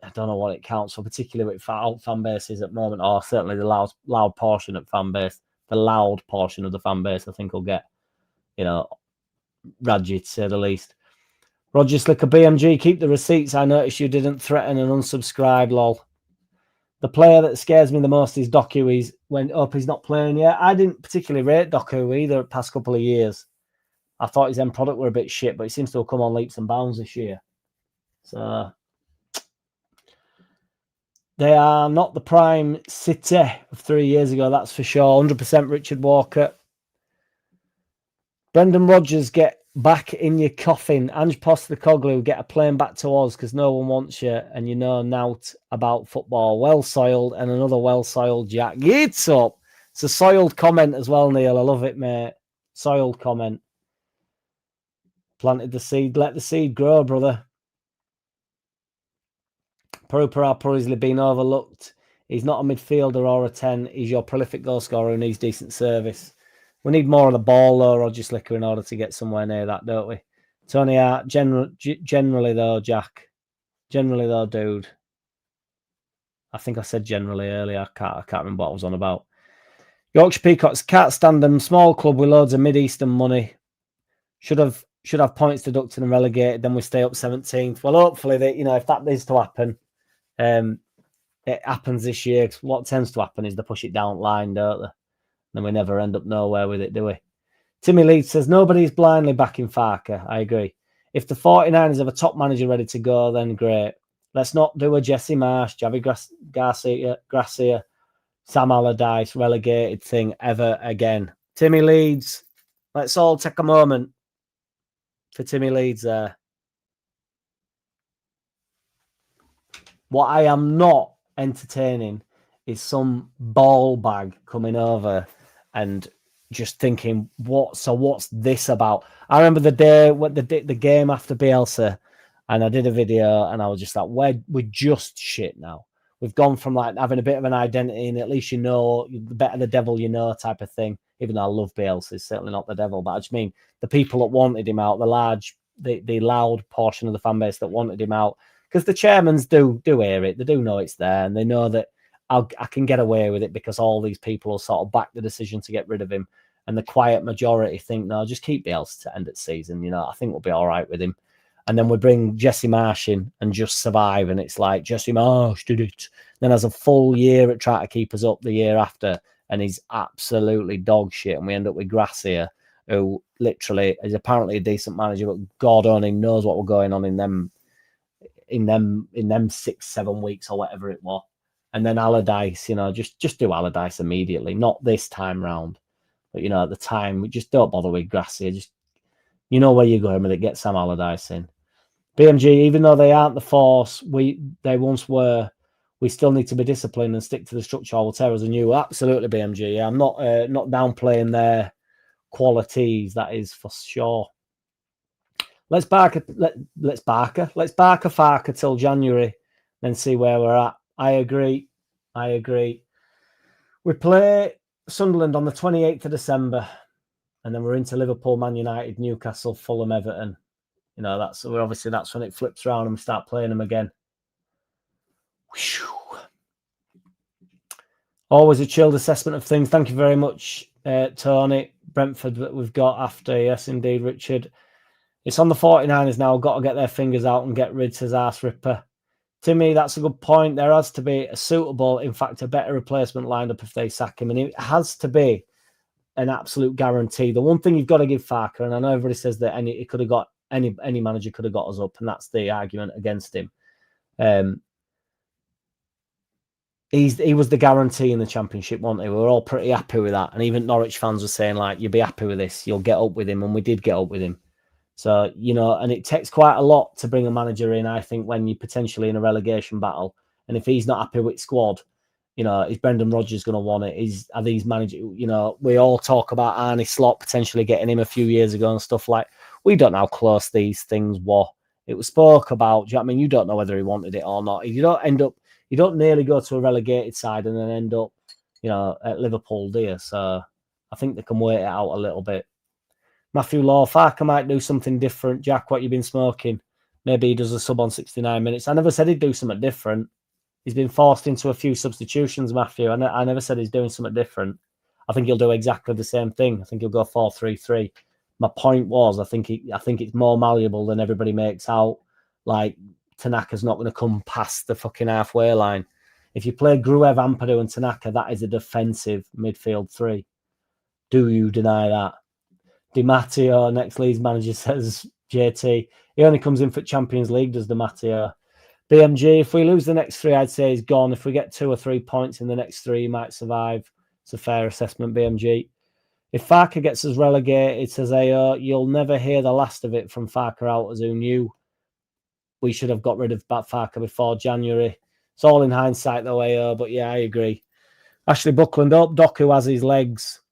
I don't know what it counts for, particularly with fan bases at the moment, or certainly the loud portion of fan base. The loud portion of the fan base, I think, will get, Radji, to say the least. Roger Slicker, BMG, keep the receipts. I noticed you didn't threaten and unsubscribe, lol. The player that scares me the most is Doku. He's not playing yet. I didn't particularly rate Doku either the past couple of years. I thought his end product were a bit shit, but he seems to have come on leaps and bounds this year. So they are not the prime City of 3 years ago, that's for sure. 100% Richard Walker. Brendan Rodgers, get back in your coffin. Ange Postecoglou, get a plane back to us because no one wants you and you know nought about football. Well-soiled, and another well-soiled Jack. It's up. It's a soiled comment as well, Neil. I love it, mate. Soiled comment. Planted the seed. Let the seed grow, brother. Peru Parizli been overlooked. He's not a midfielder or a 10. He's your prolific goal scorer who needs decent service. We need more of the ball, though, Roger Slicker, in order to get somewhere near that, don't we? Tony Hart, generally, though, Jack. Generally, though, dude. I think I said generally earlier. I can't remember what I was on about. Yorkshire Peacocks, can't stand them. Small club with loads of Mid-Eastern money. Should have points deducted and relegated. Then we stay up 17th. Well, hopefully, if that is to happen, it happens this year. What tends to happen is they push it down line, don't they? Then we never end up nowhere with it, do we? Timmy Leeds says, nobody's blindly backing Farker. I agree. If the 49ers have a top manager ready to go, then great. Let's not do a Jesse Marsh, Javi Gracia, Sam Allardyce relegated thing ever again. Timmy Leeds, let's all take a moment for Timmy Leeds there. What I am not entertaining is some ball bag coming over and just thinking, what's this about? I remember the game after Bielsa, and I did a video, and I was just like, we're just shit now. We've gone from like having a bit of an identity, and at least the better the devil you know type of thing. Even though I love Bielsa, he's certainly not the devil, but I just mean the people that wanted him out, the loud portion of the fan base that wanted him out, because the chairmans do hear it, they do know it's there, and they know that I can get away with it because all these people will sort of back the decision to get rid of him. And the quiet majority think, no, just keep Bielsa to end of season. I think we'll be all right with him. And then we bring Jesse Marsh in and just survive. And it's like, Jesse Marsh did it. Then has a full year at trying to keep us up the year after. And he's absolutely dog shit. And we end up with Gracia, who literally is apparently a decent manager, but God only knows what was going on in them 6-7 weeks or whatever it was. And then Allardyce, just do Allardyce immediately. Not this time round. But, at the time, we just don't bother with Gracia. Just, where you're going with it. Get Sam Allardyce in. BMG, even though they aren't the force they once were, we still need to be disciplined and stick to the structure or will tear us anew. Absolutely, BMG. Yeah, I'm not downplaying their qualities. That is for sure. Let's barker Farker till January, then see where we're at. I agree. We play Sunderland on the 28th of December, and then we're into Liverpool, Man United, Newcastle, Fulham, Everton. That's when it flips around and we start playing them again. Whew. Always a chilled assessment of things. Thank you very much, Tony. Brentford that we've got after. Yes, indeed, Richard. It's on the 49ers now. Got to get their fingers out and get rid, says Arse Ripper. Timmy, that's a good point. There has to be a suitable, in fact, a better replacement lined up if they sack him. And it has to be an absolute guarantee. The one thing you've got to give Farke, and I know everybody says that he could have got any manager could have got us up, and that's the argument against him. He was the guarantee in the Championship, wasn't he? We were all pretty happy with that, and even Norwich fans were saying like, "You'll be happy with this. You'll get up with him," and we did get up with him. So and it takes quite a lot to bring a manager in. I think when you're potentially in a relegation battle, and if he's not happy with squad. Is Brendan Rodgers going to want it? Are these managers? We all talk about Arne Slot potentially getting him a few years ago and stuff like. We don't know how close these things were. It was spoke about. Do you know what I mean? You don't know whether he wanted it or not. You don't nearly go to a relegated side and then end up, at Liverpool, do you? So I think they can wait it out a little bit. Matthew Law, Farke might do something different. Jack, what you been smoking? Maybe he does a sub on 69 minutes. I never said he'd do something different. He's been forced into a few substitutions, Matthew. I never said he's doing something different. I think he'll do exactly the same thing. I think he'll go 4-3-3. My point was, I think it's more malleable than everybody makes out. Like, Tanaka's not going to come past the fucking halfway line. If you play Gruev, Ampadu and Tanaka, that is a defensive midfield three. Do you deny that? Di Matteo, next Leeds manager, says JT. He only comes in for Champions League, does Di Matteo. BMG, if we lose the next three, I'd say he's gone. If we get 2 or 3 points in the next 3, he might survive. It's a fair assessment, BMG. If Farke gets us relegated, says AO, you'll never hear the last of it from Farke outers who knew we should have got rid of Farke before January. It's all in hindsight, though, AO, but yeah, I agree. Ashley Buckland, hope Doku has his legs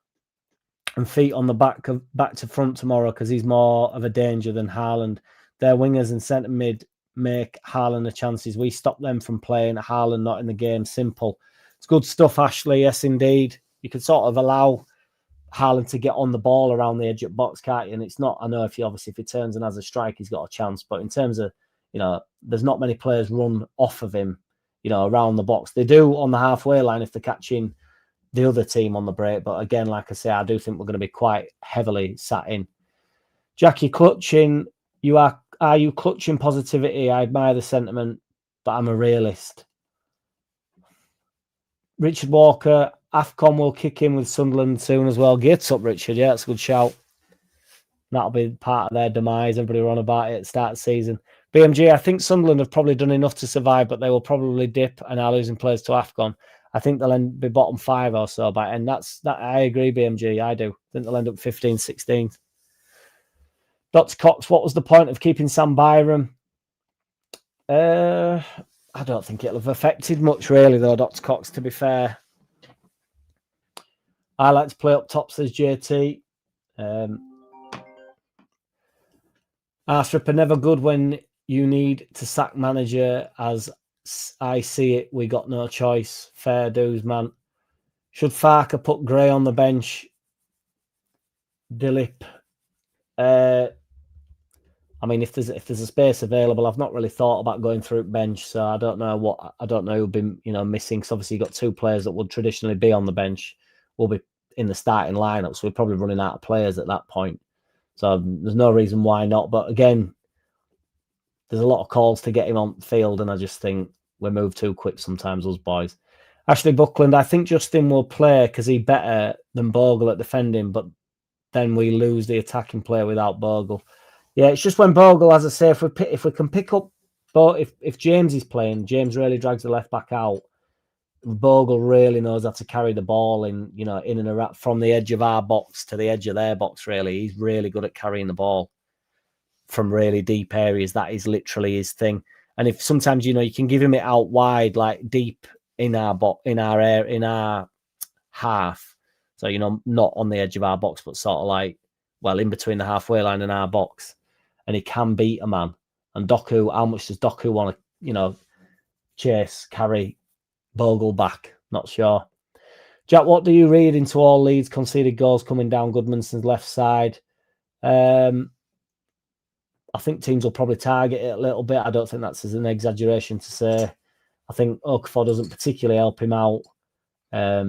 and feet on the back to front tomorrow because he's more of a danger than Haaland. Their wingers and centre mid make Haaland the chances. We stop them from playing. Haaland not in the game. Simple. It's good stuff, Ashley. Yes, indeed. You can sort of allow Haaland to get on the ball around the edge of box, can't you? And it's not, I know if he turns and has a strike, he's got a chance. But in terms of, there's not many players run off of him, around the box. They do on the halfway line if they're catching the other team on the break. But again, like I say, I do think we're going to be quite heavily sat in. Jackie clutching, are you clutching positivity? I admire the sentiment, but I'm a realist. Richard Walker, AFCON will kick in with Sunderland soon as well. Get up, Richard. Yeah, that's a good shout. That'll be part of their demise. Everybody were on about it at the start of the season. BMG, I think Sunderland have probably done enough to survive, but they will probably dip and are losing players to AFCON. I think they'll be bottom 5 or so by and that. I agree, BMG. I do. I think they'll end up 15th, 16th. Dr. Cox, what was the point of keeping Sam Byram? I don't think it'll have affected much, really, though, Dr. Cox, to be fair. I like to play up top, says JT. Arstrip are never good when you need to sack manager. As I see it, we got no choice. Fair dues, man. Should Farke put Gray on the bench? Dilip. I mean, if there's a space available, I've not really thought about going through bench, so I don't know who'll be missing. Because obviously, you've got 2 players that would traditionally be on the bench, will be in the starting lineup, so we're probably running out of players at that point. So there's no reason why not. But again, there's a lot of calls to get him on the field, and I just think we move too quick sometimes, us boys. Ashley Buckland, I think Justin will play because he's better than Bogle at defending, but then we lose the attacking player without Bogle. Yeah, it's just when Bogle, as I say, if we can pick up, but if James is playing, James really drags the left back out. Bogle really knows how to carry the ball in and around from the edge of our box to the edge of their box. Really, he's really good at carrying the ball from really deep areas. That is literally his thing. And if sometimes you can give him it out wide, like deep in our half, so not on the edge of our box, but sort of like in between the halfway line and our box. And he can beat a man. And Doku, how much does Doku want to, chase, carry Bogle back? Not sure. Jack, what do you read into all Leeds conceded goals coming down Goodmanson's left side? I think teams will probably target it a little bit. I don't think that's an exaggeration to say. I think Okafor doesn't particularly help him out. I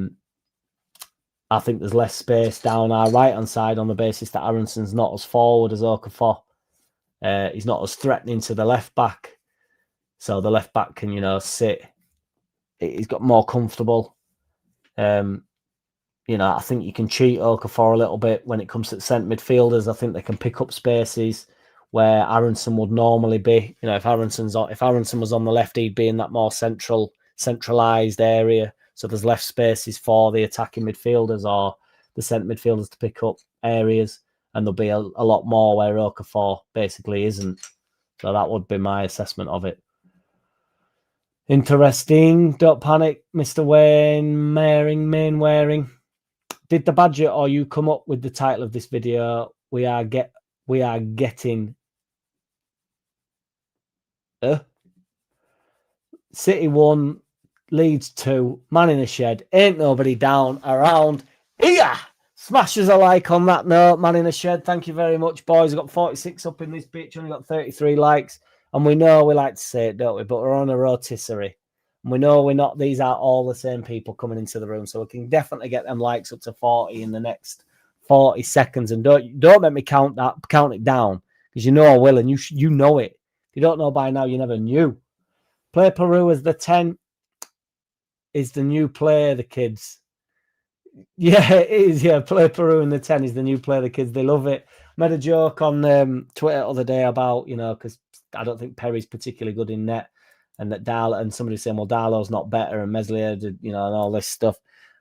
think there's less space down our right-hand side on the basis that Aronson's not as forward as Okafor. He's not as threatening to the left back. So the left back can, sit. He's got more comfortable. I think you can cheat Okafor a little bit when it comes to centre midfielders. I think they can pick up spaces where Aronson would normally be. If Aronson was on the left, he'd be in that more centralised area. So there's left spaces for the attacking midfielders or the centre midfielders to pick up areas, and there'll be a lot more where Okafor basically isn't. So that would be my assessment of it. Interesting. Don't panic, Mr. Wayne Mainwaring. Did the budget or you come up with the title of this video? We are getting City 1, Leeds 2, man in a shed. Ain't nobody down around here. Smash us a like on that note, man in a shed. Thank you very much, boys. We've got 46 up in this bitch, only got 33 likes. And we know we like to say it, don't we? But we're on a rotisserie. And we know these are all the same people coming into the room. So we can definitely get them likes up to 40 in the next 40 seconds. And don't make me count it down, because you know I will, and you know it. If you don't know by now, you never knew. Play Peru as the 10 is the new play, the kids. Yeah, it is. Yeah, play Peru in the 10 is the new play, the kids. They love it. Made a joke on Twitter the other day about, because I don't think Perry's particularly good in net, and that and somebody saying, well, Darlow's not better, and Meslier did, and all this stuff.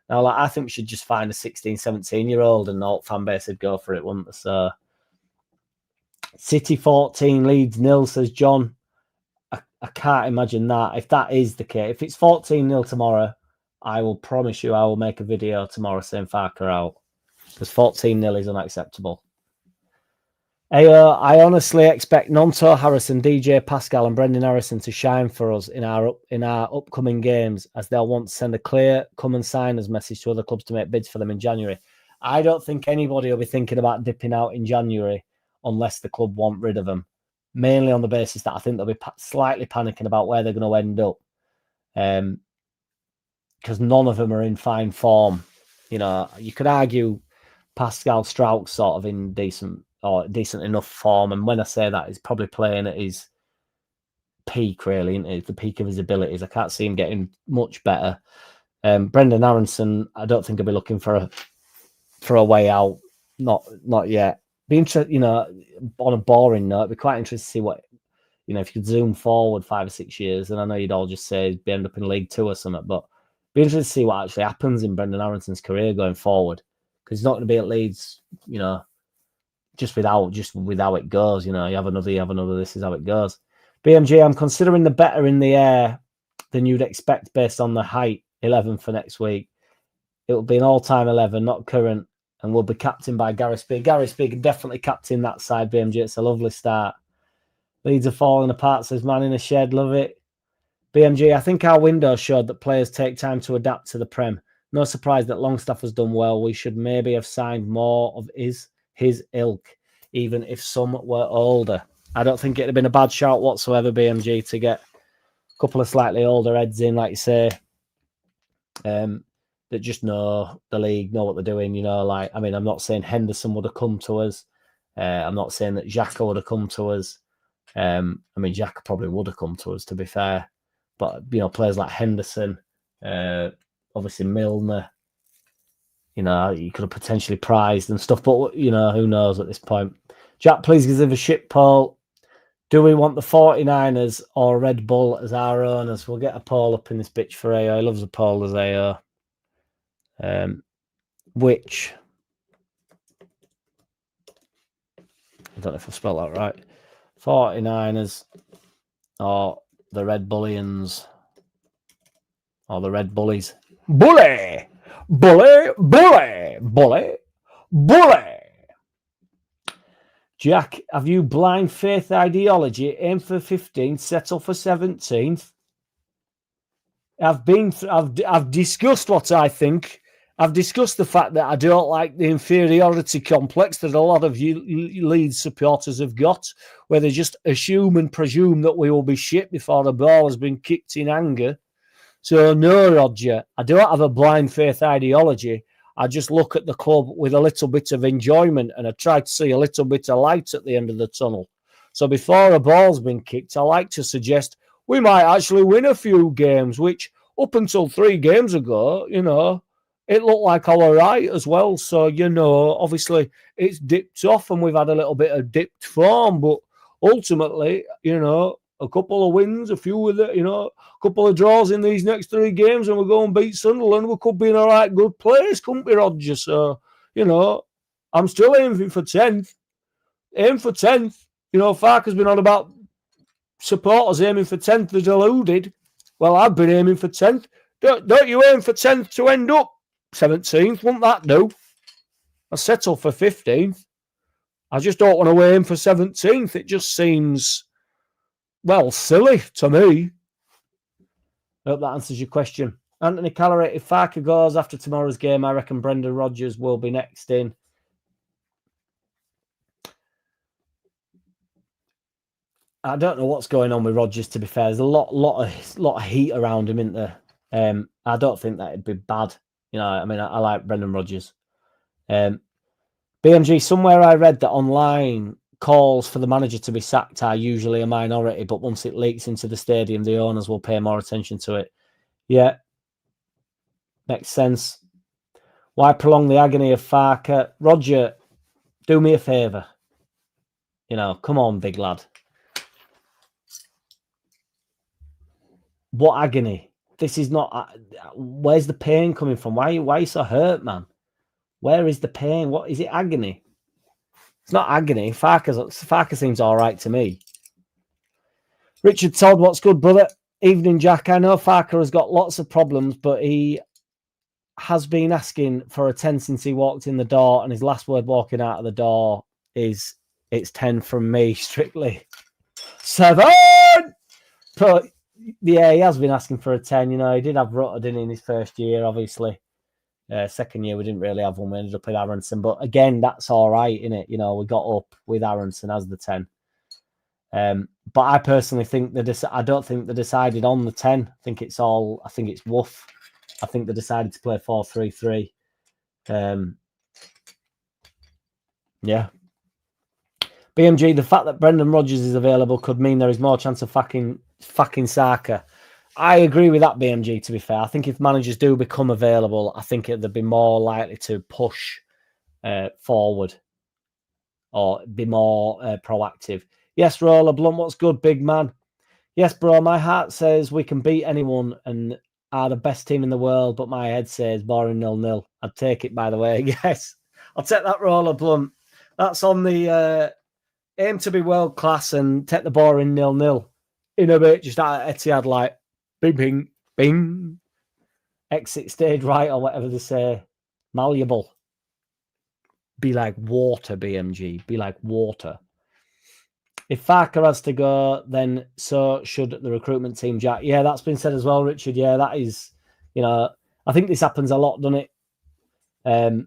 Now, I think we should just find a 16, 17-year-old, and the alt fan base would go for it, wouldn't they? So, City 14, Leeds 0, says John. I can't imagine that. If that is the case, if it's 14-0 tomorrow, I will promise you I will make a video tomorrow saying Farker out, because 14-0 is unacceptable. I honestly expect Nonto, Harrison, DJ, Pascal and Brendan Harrison to shine for us in our upcoming games, as they'll want to send a clear come and sign us message to other clubs to make bids for them in January. I don't think anybody will be thinking about dipping out in January unless the club want rid of them, mainly on the basis that I think they'll be slightly panicking about where they're going to end up, because none of them are in fine form. You could argue Pascal Strauch's sort of in decent enough form, and when I say that, he's probably playing at his peak, really, isn't it? The peak of his abilities. I can't see him getting much better. Brendan Aronson, I don't think he'll be looking for a way out. Not yet. Be interested, on a boring note, it'd be quite interesting to see what, if you could zoom forward 5 or 6 years, and I know you'd all just say he'd end up in League 2 or something, but be interested to see what actually happens in Brendan Aronson's career going forward, because he's not going to be at Leeds, just with how it goes. You have another. This is how it goes. BMG, I'm considering the better in the air than you'd expect based on the height 11 for next week. It will be an all-time 11, not current, and will be captained by Gary Speed. Gary Speed can definitely captain that side, BMG. It's a lovely start. Leeds are falling apart, says man in a shed. Love it. BMG, I think our window showed that players take time to adapt to the Prem. No surprise that Longstaff has done well. We should maybe have signed more of his ilk, even if some were older. I don't think it'd have been a bad shout whatsoever, BMG, to get a couple of slightly older heads in, like you say, that just know the league, know what they're doing. I'm not saying Henderson would have come to us. I'm not saying that Xhaka would have come to us. Xhaka probably would have come to us, to be fair. But, players like Henderson, obviously Milner, you could have potentially prized and stuff. But, who knows at this point. Jack, please give us a shit poll. Do we want the 49ers or Red Bull as our owners? We'll get a poll up in this bitch for AO. He loves a poll as AO. Which, I don't know if I spelled that right. 49ers or the Red Bullions or the Red Bullies. Bully! Bully! Bully! Bully! Bully! Jack, have you blind faith ideology? Aim for 15th, settle for 17th. I've discussed what I think. I've discussed the fact that I don't like the inferiority complex that a lot of you Leeds supporters have got, where they just assume and presume that we will be shit before the ball has been kicked in anger. So no, Roger, I don't have a blind faith ideology. I just look at the club with a little bit of enjoyment, and I try to see a little bit of light at the end of the tunnel. So before a ball's been kicked, I like to suggest we might actually win a few games, which up until 3 games ago, it looked like all right as well. So, obviously it's dipped off and we've had a little bit of dipped form, but ultimately, a couple of wins, a few of it, a couple of draws in these next 3 games and we'll go and beat Sunderland. We could be in a right good place, couldn't we, Roger? So, I'm still aiming for 10th. Aim for 10th. Farker's been on about supporters aiming for 10th. They're deluded. Well, I've been aiming for 10th. Don't you aim for 10th to end up 17th? Wouldn't that do? I settle for 15th. I just don't want to aim for 17th. It just seems, silly to me. I hope that answers your question. Anthony Callery, if Farker goes after tomorrow's game, I reckon Brendan Rodgers will be next in. I don't know what's going on with Rodgers, to be fair. There's a lot of heat around him, isn't there? I don't think that'd be bad. I like Brendan Rodgers. BMG, somewhere I read that online calls for the manager to be sacked are usually a minority, but once it leaks into the stadium, the owners will pay more attention to it. Yeah. Makes sense. Why prolong the agony of Farker? Roger, do me a favour. Come on, big lad. What agony? This is not... where's the pain coming from? Why are you so hurt, man? Where is the pain? What is it? Agony? It's not agony. Farker seems all right to me. Richard Todd, what's good, brother? Evening, Jack. I know Farker has got lots of problems, but he has been asking for a 10 since he walked in the door, and his last word walking out of the door is, it's 10 from me, strictly. 7! But... yeah, he has been asking for a 10. He did have Rutter, didn't he, in his first year, obviously. Second year, we didn't really have one. We ended up with Aronson. But again, that's all right, innit? We got up with Aronson as the 10. But I personally think I don't think they decided on the 10. I think it's woof. I think they decided to play 4-3-3. Yeah. BMG, the fact that Brendan Rodgers is available could mean there is more chance of fucking Saka. I agree with that, BMG, to be fair. I think if managers do become available, I think they'd be more likely to push forward or be more proactive. Yes, Roller Blunt, what's good, big man? Yes, bro, my heart says we can beat anyone and are the best team in the world, but my head says boring 0-0. I'd take it, by the way. Yes, I'll take that, Roller Blunt. That's on the... aim to be world class and take the boring 0-0 in a bit. Just out of Etihad, like bing, bing, bing. Exit stage right or whatever they say. Malleable. Be like water, BMG. Be like water. If Farker has to go, then so should the recruitment team, Jack. Yeah, that's been said as well, Richard. Yeah, that is, I think this happens a lot, doesn't it?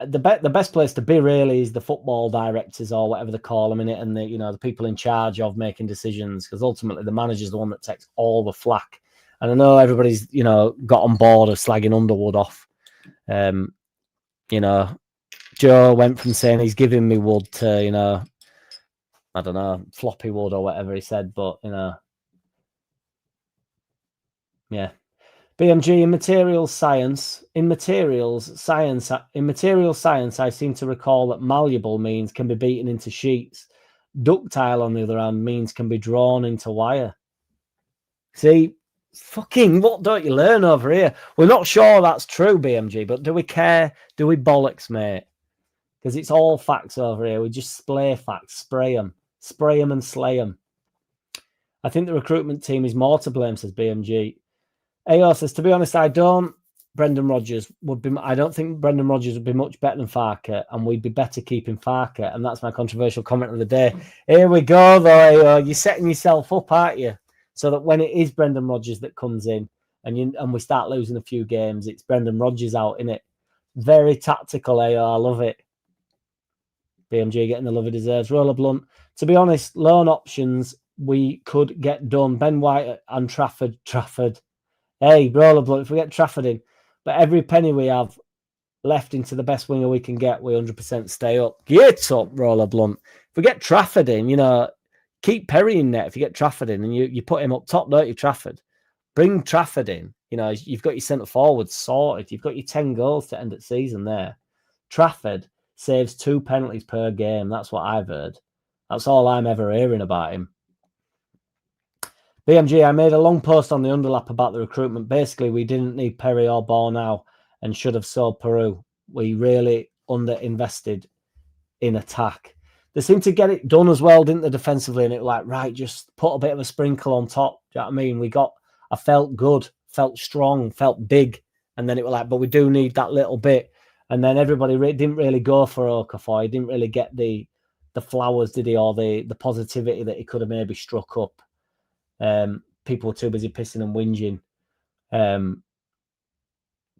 The best place to be really is the football directors or whatever they call them in it, and the people in charge of making decisions, because ultimately the manager's the one that takes all the flack. And I know everybody's got on board of slagging Underwood off. Joe went from saying he's giving me wood to I don't know, floppy wood or whatever he said, but yeah. BMG, in materials science, I seem to recall that malleable means can be beaten into sheets. Ductile, on the other hand, means can be drawn into wire. See, fucking what don't you learn over here? We're not sure that's true, BMG, but do we care? Do we bollocks, mate? Because it's all facts over here. We just spray facts, spray them and slay them. I think the recruitment team is more to blame, says BMG. AO says, to be honest, I don't think Brendan Rodgers would be much better than Farker, and we'd be better keeping Farker. And that's my controversial comment of the day. Here we go, though, AO. You're setting yourself up, aren't you? So that when it is Brendan Rodgers that comes in and we start losing a few games, it's Brendan Rodgers out, innit? Very tactical, AO. I love it. BMG getting the love he deserves. Roller Blunt. To be honest, loan options we could get done. Ben White and Trafford. Hey, Roller Blunt, if we get Trafford in, but every penny we have left into the best winger we can get, we 100% stay up. Get up, Roller Blunt. If we get Trafford in, keep Perry in net if you get Trafford in, and you put him up top, don't you, Trafford? Bring Trafford in. You've got your centre forwards sorted. You've got your 10 goals to end the season there. Trafford saves 2 penalties per game. That's what I've heard. That's all I'm ever hearing about him. BMG, I made a long post on the underlap about the recruitment. Basically, we didn't need Perry or Ball now and should have sold Peru. We really underinvested in attack. They seemed to get it done as well, didn't they, defensively? And it was like, right, just put a bit of a sprinkle on top. Do you know what I mean? I felt good, felt strong, felt big. And then it was like, but we do need that little bit. And then everybody didn't really go for Okafor. He didn't really get the flowers, did he? Or the positivity that he could have maybe struck up. People were too busy pissing and whinging.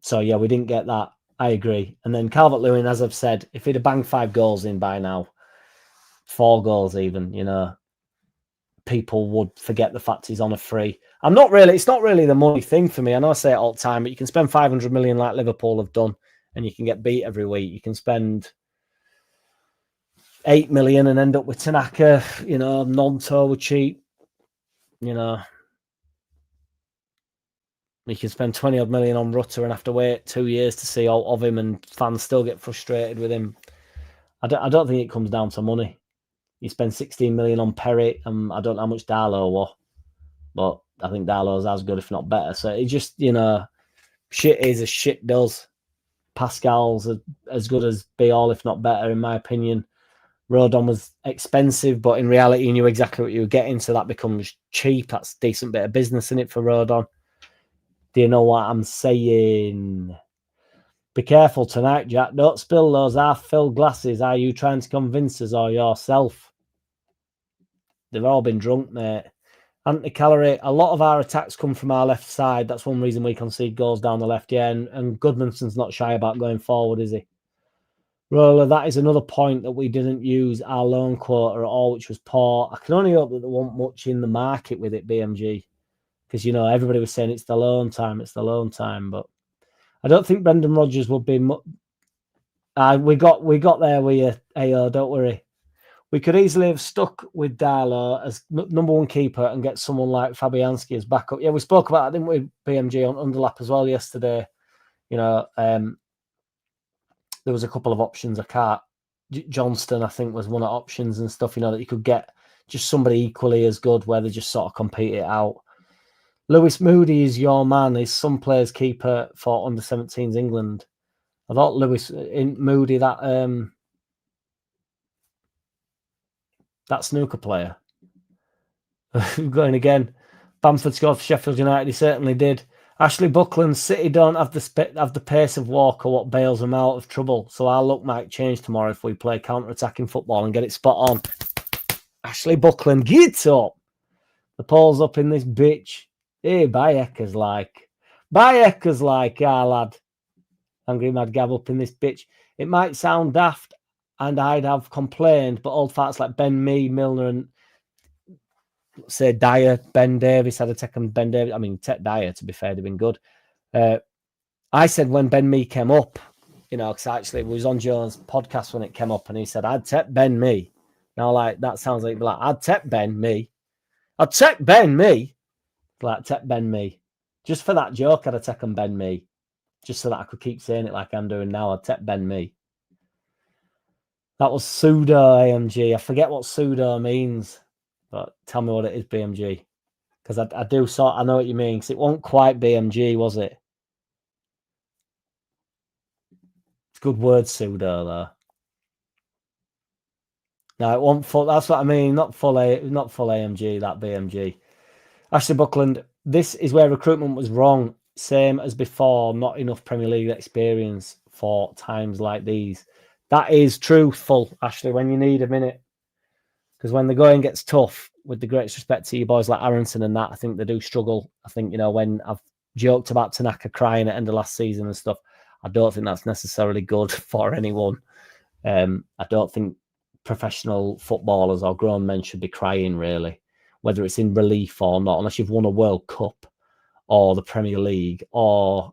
So, yeah, we didn't get that. I agree. And then Calvert-Lewin, as I've said, if he'd have banged 5 goals in by now, 4 goals even, people would forget the fact he's on a free. It's not really the money thing for me. I know I say it all the time, but you can spend 500 million like Liverpool have done and you can get beat every week. You can spend 8 million and end up with Tanaka, Nonto were cheap, You can spend 20 odd million on Rutter and have to wait 2 years to see all of him, and fans still get frustrated with him. I don't think it comes down to money. You spend 16 million on Perry, and I don't know how much Darlow was, but I think Darlow's as good, if not better. So it just, shit is as shit does. Pascal's as good as be all, if not better, in my opinion. Rodon was expensive, but in reality, you knew exactly what you were getting, so that becomes cheap. That's a decent bit of business in it for Rodon. Do you know what I'm saying? Be careful tonight, Jack. Don't spill those half-filled glasses. Are you trying to convince us or yourself? They've all been drunk, mate. Anti-calorie. A lot of our attacks come from our left side. That's one reason we concede goals down the left, yeah. And Goodmanson's not shy about going forward, is he? Roller, that is another point that we didn't use our loan quota at all, which was poor. I can only hope that there wasn't much in the market with it, BMG. Because, everybody was saying it's the loan time, but I don't think Brendan Rodgers would be... we got there with you, AO, don't worry. We could easily have stuck with Darlow as number 1 keeper and get someone like Fabianski as backup. Yeah, we spoke about it, didn't we, BMG, on Underlap as well yesterday. There was a couple of options. Johnston, I think, was one of the options and stuff, that you could get just somebody equally as good where they just sort of compete it out. Lewis Moody is your man. He's some players' keeper for under-17s England. I thought Lewis Moody, that snooker player. Going again. Bamford scored for Sheffield United. He certainly did. Ashley Buckland, City don't have the pace of Walker, what bails them out of trouble. So our luck might change tomorrow if we play counter-attacking football and get it spot on. Ashley Buckland, get up. The pole's up in this bitch. Hey, Bayekers like, lad. Angry Mad Gab up in this bitch. It might sound daft, and I'd have complained, but old farts like Ben Mee, Milner, and say Dyer, Ben Davis had a take on Ben Davis. I mean, Ted Dyer, to be fair, they've been good. I said when Ben Mee came up, because actually it was on Jones' podcast when it came up, and he said, I'd take Ben Mee. Now, that sounds like, I'd take Ben Mee. I'd take Ben Mee. Take Ben Mee. Just for that joke, I'd have taken Ben Mee. Just so that I could keep saying it like I'm doing now. I'd take Ben Mee. That was pseudo AMG. I forget what pseudo means, but tell me what it is, BMG. Because I know what you mean, because it wasn't quite BMG, was it? It's a good word, pseudo, though. No, it wasn't full. That's what I mean. Not full AMG, that BMG. Ashley Buckland, this is where recruitment was wrong. Same as before, not enough Premier League experience for times like these. That is truthful, Ashley, when you need a minute. Because when the going gets tough, with the greatest respect to you boys like Aronson and that, I think they do struggle. I think, when I've joked about Tanaka crying at the end of last season and stuff, I don't think that's necessarily good for anyone. I don't think professional footballers or grown men should be crying, really, whether it's in relief or not, unless you've won a World Cup or the Premier League, or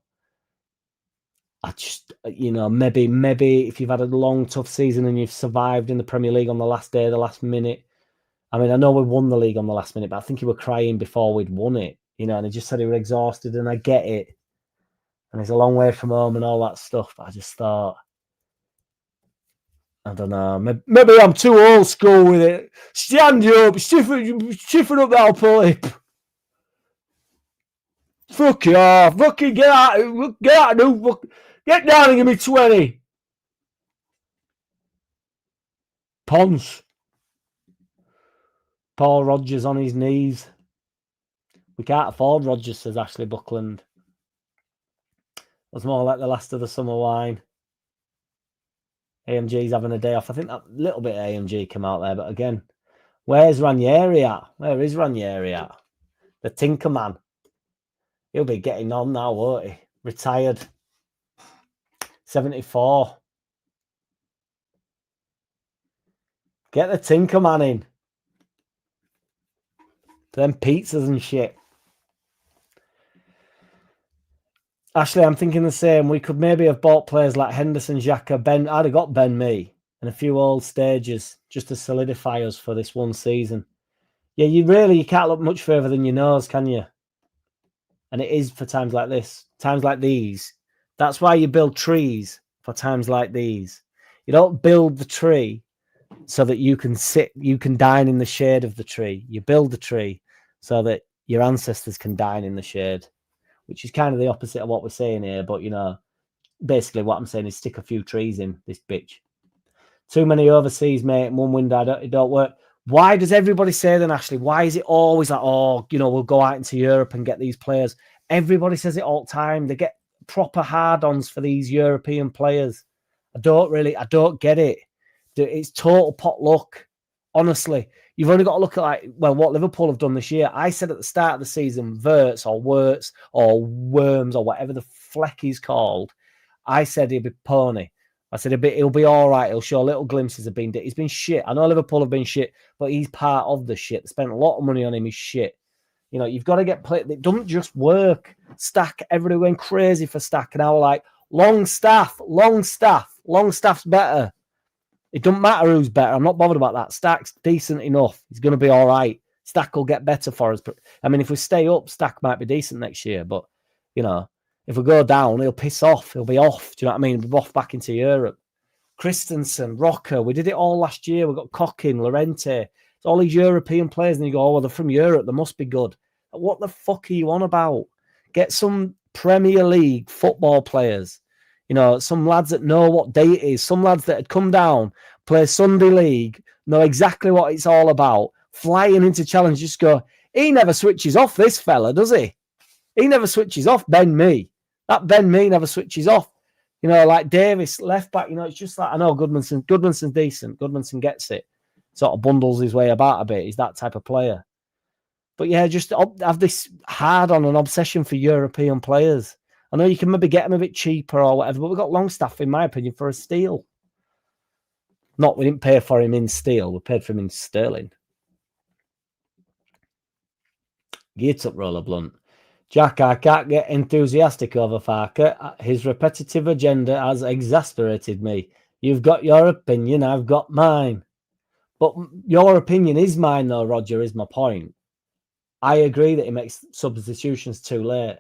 I just, maybe if you've had a long, tough season and you've survived in the Premier League on the last day, the last minute. I mean, I know we won the league on the last minute, but I think you were crying before we'd won it. you know, and he just said he was exhausted, and I get it. And he's a long way from home and all that stuff. But I just thought, I don't know, maybe I'm too old school with it. Stand you up, stiffen up that upper lip. Fuck you off. Fucking get out, get down and give me 20. Ponce. Paul Rodgers on his knees. We can't afford Rodgers, says Ashley Buckland. It was more like the last of the summer wine. AMG's having a day off. I think that little bit of AMG came out there, but again, where's Ranieri at? Where is Ranieri at? The Tinker Man. He'll be getting on now, won't he? Retired. 74. Get the Tinker Man in. Them pizzas and shit. Ashley, I'm thinking the same. We could maybe have bought players like Henderson, Xhaka, Ben. I'd have got Ben Mee and a few old stages just to solidify us for this one season. Yeah, you can't look much further than your nose, can you? And it is for times like this, times like these. That's why you build trees for times like these. You don't build the tree so that you can dine in the shade of the tree. You build the tree so that your ancestors can dine in the shade, which is kind of the opposite of what we're saying here. But, you know, basically what I'm saying is stick a few trees in this bitch. Too many overseas, mate, in one window, it don't work. Why does everybody say then, Ashley? Why is it always like, oh, you know, we'll go out into Europe and get these players? Everybody says it all the time. They get proper hard-ons for these European players. I don't get it. It's total pot luck, honestly. You've only got to look at, what Liverpool have done this year. I said at the start of the season, Wirtz or Worms or whatever the fleck he's called, I said he'd be pony. I said he'll be all right. He'll show little glimpses of being. He's been shit. I know Liverpool have been shit, but he's part of the shit. They spent a lot of money on him. He's shit. You know, you've got to get played. It doesn't just work. Stack, everybody went crazy for Stack, and I was like, Longstaff's better. It doesn't matter who's better. I'm not bothered about that. Stack's decent enough. He's going to be all right. Stack will get better for us. I mean, if we stay up, Stack might be decent next year, but you know. If we go down, he'll piss off. He'll be off. Do you know what I mean? We'll be off back into Europe. Christensen, Rocker. We did it all last year. We got Cochin, Lorente. It's all these European players. And you go, oh, well, they're from Europe. They must be good. What the fuck are you on about? Get some Premier League football players. You know, some lads that know what day it is. Some lads that had come down, play Sunday League, know exactly what it's all about. Flying into challenge, just go, he never switches off, this fella, does he? He never switches off, Ben Mee. That Ben Mee never switches off. You know, like Davis, left back, you know, it's just like, I know Goodmanson's decent. Goodmanson gets it. Sort of bundles his way about a bit. He's that type of player. But yeah, just have this hard on an obsession for European players. I know you can maybe get them a bit cheaper or whatever, but we've got Longstaff, in my opinion, for a steal. We didn't pay for him in steel. We paid for him in sterling. Geared up roller blunt. Jack, I can't get enthusiastic over Farker. His repetitive agenda has exasperated me. You've got your opinion, I've got mine. But your opinion is mine, though, Roger, is my point. I agree that he makes substitutions too late.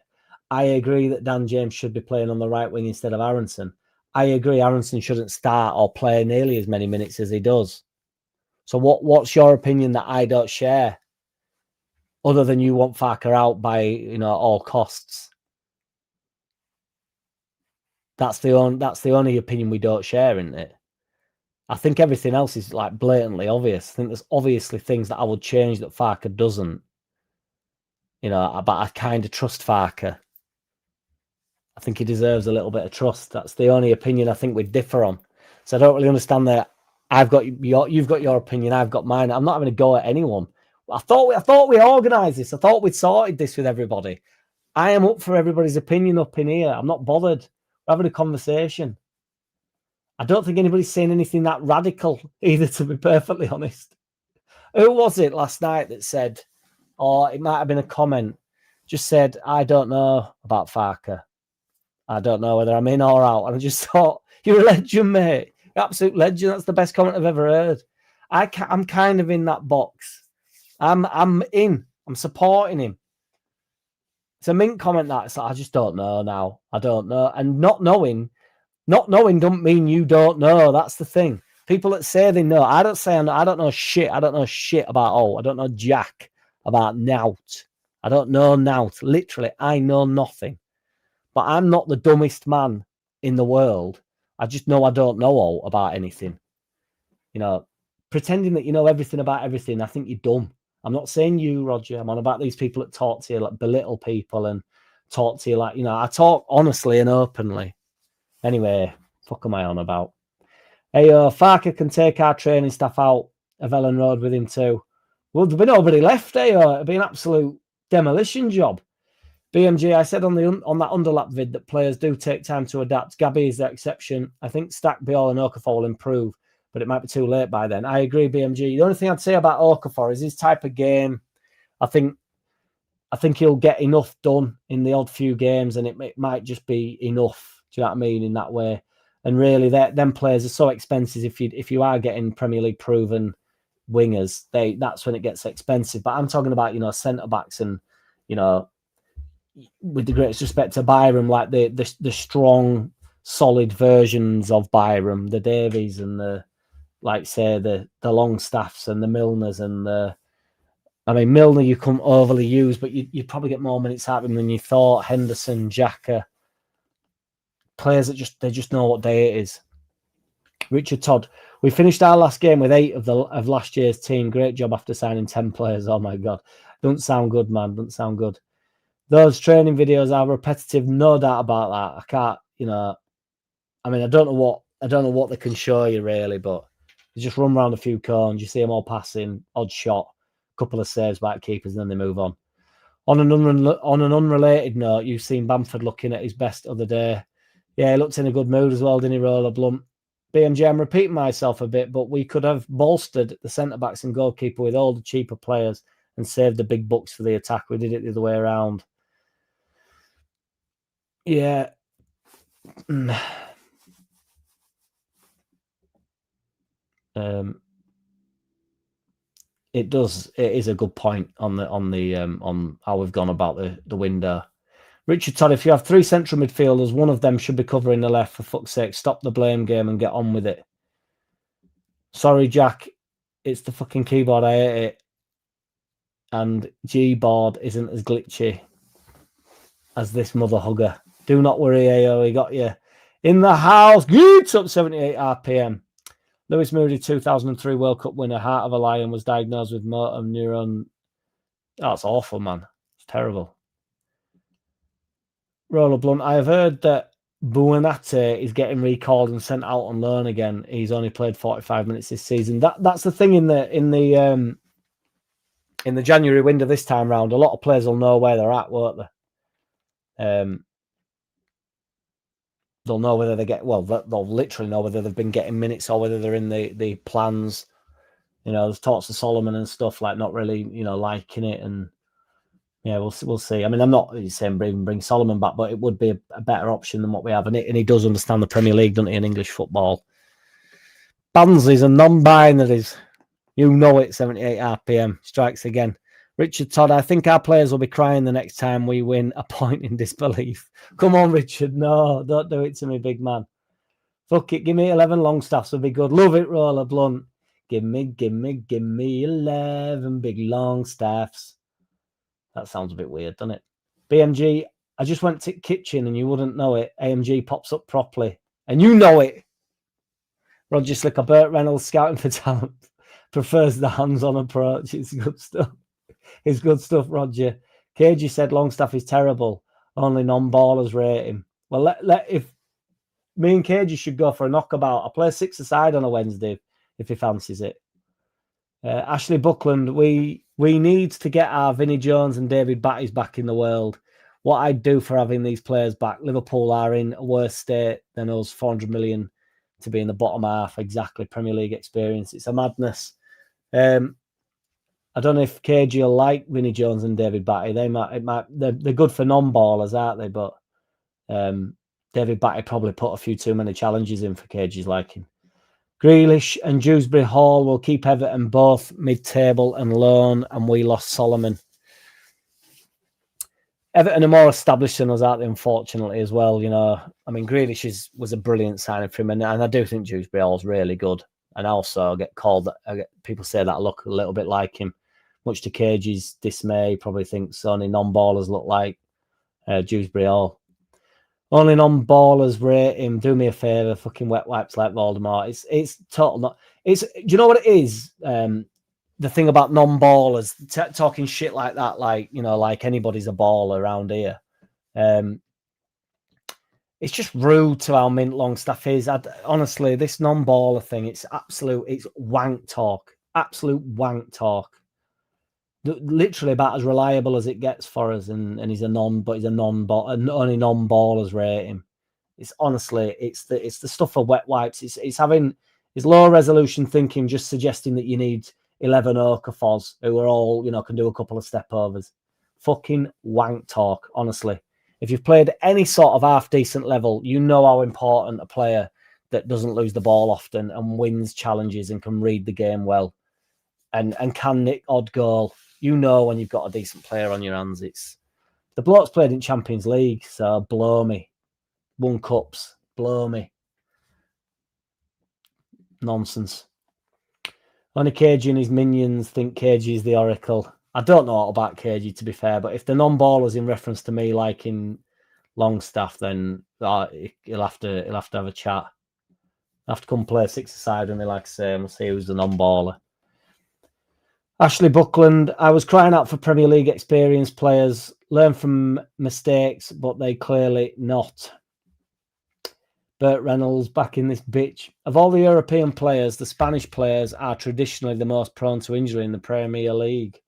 I agree that Dan James should be playing on the right wing instead of Aronson. I agree Aronson shouldn't start or play nearly as many minutes as he does. So what's your opinion that I don't share? Other than you want Farker out by, you know, all costs. That's the only opinion we don't share, isn't it? I think everything else is like blatantly obvious. I think there's obviously things that I would change that Farker doesn't. You know, but I kind of trust Farker. I think he deserves a little bit of trust. That's the only opinion I think we differ on. So I don't really understand that. You've got your opinion, I've got mine. I'm not having a go at anyone. I thought we organised this. I thought we'd sorted this with everybody. I am up for everybody's opinion up in here. I'm not bothered. We're having a conversation. I don't think anybody's saying anything that radical either, to be perfectly honest. Who was it last night that said, or it might have been a comment, just said, I don't know about Farker. I don't know whether I'm in or out. And I just thought, you're a legend, mate. You're an absolute legend. That's the best comment I've ever heard. I'm kind of in that box. I'm in. I'm supporting him. It's a mint comment that it's like, I just don't know now. I don't know. And not knowing don't mean you don't know. That's the thing. People that say they know, I don't say I don't know shit. I don't know shit about I don't know jack about nout. I don't know nout. Literally, I know nothing. But I'm not the dumbest man in the world. I just know I don't know all about anything. You know, pretending that you know everything about everything, I think you're dumb. I'm not saying you, Roger. I'm on about these people that talk to you, like belittle people and talk to you like, I talk honestly and openly. Anyway, fuck am I on about? Hey, Farker can take our training staff out of Ellen Road with him too. Well, there'll be nobody left, it'll be an absolute demolition job. BMG, I said on that underlap vid that players do take time to adapt. Gabby is the exception. I think Stack, Biol and Okafor will improve, but it might be too late by then. I agree, BMG. The only thing I'd say about Okafor is his type of game. I think he'll get enough done in the odd few games, and it might just be enough. Do you know what I mean? In that way, and really, them players are so expensive. If you are getting Premier League proven wingers, that's when it gets expensive. But I'm talking about centre backs and with the greatest respect to Byram, like the strong, solid versions of Byram, the Davies and the Longstaffs and the Milners and Milner you couldn't overly use, but you'd probably get more minutes out of him than you thought. Henderson, Xhaka, players that just know what day it is. Richard Todd, we finished our last game with 8 of last year's team. Great job after signing 10 players. Oh my God, doesn't sound good, man. Doesn't sound good. Those training videos are repetitive, no doubt about that. I can't, I don't know what they can show you really, but you just run around a few cones, you see them all passing, odd shot, couple of saves by keepers, and then they move on. On an unrelated note, you've seen Bamford looking at his best other day. Yeah, he looked in a good mood as well, didn't he, Roller Blunt? BMG, I'm repeating myself a bit, but we could have bolstered the centre-backs and goalkeeper with all the cheaper players and saved the big bucks for the attack. We did it the other way around. Yeah. It does. It is a good point on how we've gone about the window. Richard Todd, if you have 3 central midfielders, one of them should be covering the left. For fuck's sake, stop the blame game and get on with it. Sorry, Jack. It's the fucking keyboard. I hate it. And Gboard isn't as glitchy as this mother hugger. Do not worry, AO. He got you in the house. Geeks up 78 RPM. Lewis Moody, 2003 World Cup winner, heart of a lion, was diagnosed with motor neuron. Oh, that's awful, man. It's terrible. Roller Blunt, I have heard that Buonate is getting recalled and sent out on loan again. He's only played 45 minutes this season. That's the thing in the January window this time round. A lot of players will know where they're at, won't they? They'll know whether they'll literally know whether they've been getting minutes or whether they're in the plans. There's talks of Solomon and stuff, like not really, liking it. And yeah, we'll see. I'm not saying bring Solomon back, but it would be a better option than what we have. And he does understand the Premier League, doesn't he, in English football. Bansley's and non-binaries. You know it, 78 RPM. Strikes again. Richard Todd, I think our players will be crying the next time we win a point in disbelief. Come on, Richard. No, don't do it to me, big man. Fuck it. Give me 11 Longstaffs would be good. Love it, Roller Blunt. Give me 11 big Longstaffs. That sounds a bit weird, doesn't it? BMG, I just went to kitchen and you wouldn't know it. AMG pops up properly. And you know it. Roger Slicker, Burt Reynolds, scouting for talent. Prefers the hands-on approach. It's good stuff. It's good stuff, Roger. Cagey said Longstaff is terrible. Only non-ballers rate him. Well, if me and Cagey should go for a knockabout. I'll play 6-a-side on a Wednesday if he fancies it. Ashley Buckland, we need to get our Vinnie Jones and David Batty's back in the world. What I'd do for having these players back. Liverpool are in a worse state than us. 400 million to be in the bottom half. Exactly. Premier League experience. It's a madness. I don't know if KG will like Vinnie Jones and David Batty. They're good for non-ballers, aren't they? But David Batty probably put a few too many challenges in for KG's liking. Grealish and Dewsbury Hall will keep Everton both mid-table and loan, and we lost Solomon. Everton are more established than us, aren't they, unfortunately, as well. You know, I mean, Grealish was a brilliant signing for him, and I do think Dewsbury Hall's really good. And also, people say that I look a little bit like him, much to Cage's dismay. Probably thinks only non-ballers look like Dewsbury Hall. Only non-ballers rate him. Do me a favour, fucking wet wipes like Voldemort. It's total not. Do you know what it is? The thing about non-ballers talking shit like that, like, you know, like anybody's a baller around here. It's just rude to how Mint Longstaff is. Honestly, this non-baller thing, it's wank talk. Absolute wank talk. Literally about as reliable as it gets for us, and he's a non-ball, and only non-ballers rate him. It's honestly, it's the stuff for wet wipes. It's having his low resolution thinking, just suggesting that you need 11 Okafors who are all, you know, can do a couple of step overs. Fucking wank talk, honestly. If you've played any sort of half decent level, you know how important a player that doesn't lose the ball often and wins challenges and can read the game well and can nick odd goal. You know when you've got a decent player on your hands. It's the bloke's played in Champions League, so blow me. Won cups, blow me. Nonsense. Only Cagey and his minions think Cagey is the Oracle. I don't know about Cagey, to be fair, but if the non-ballers in reference to me liking Longstaff, then he'll have to have a chat. He'll have to come play six-a-side with me, like I say, and we'll see who's the non-baller. Ashley Buckland, I was crying out for Premier League experienced players, learn from mistakes, but they clearly not. Burt Reynolds, back in this bitch. Of all the European players, the Spanish players are traditionally the most prone to injury in the Premier League.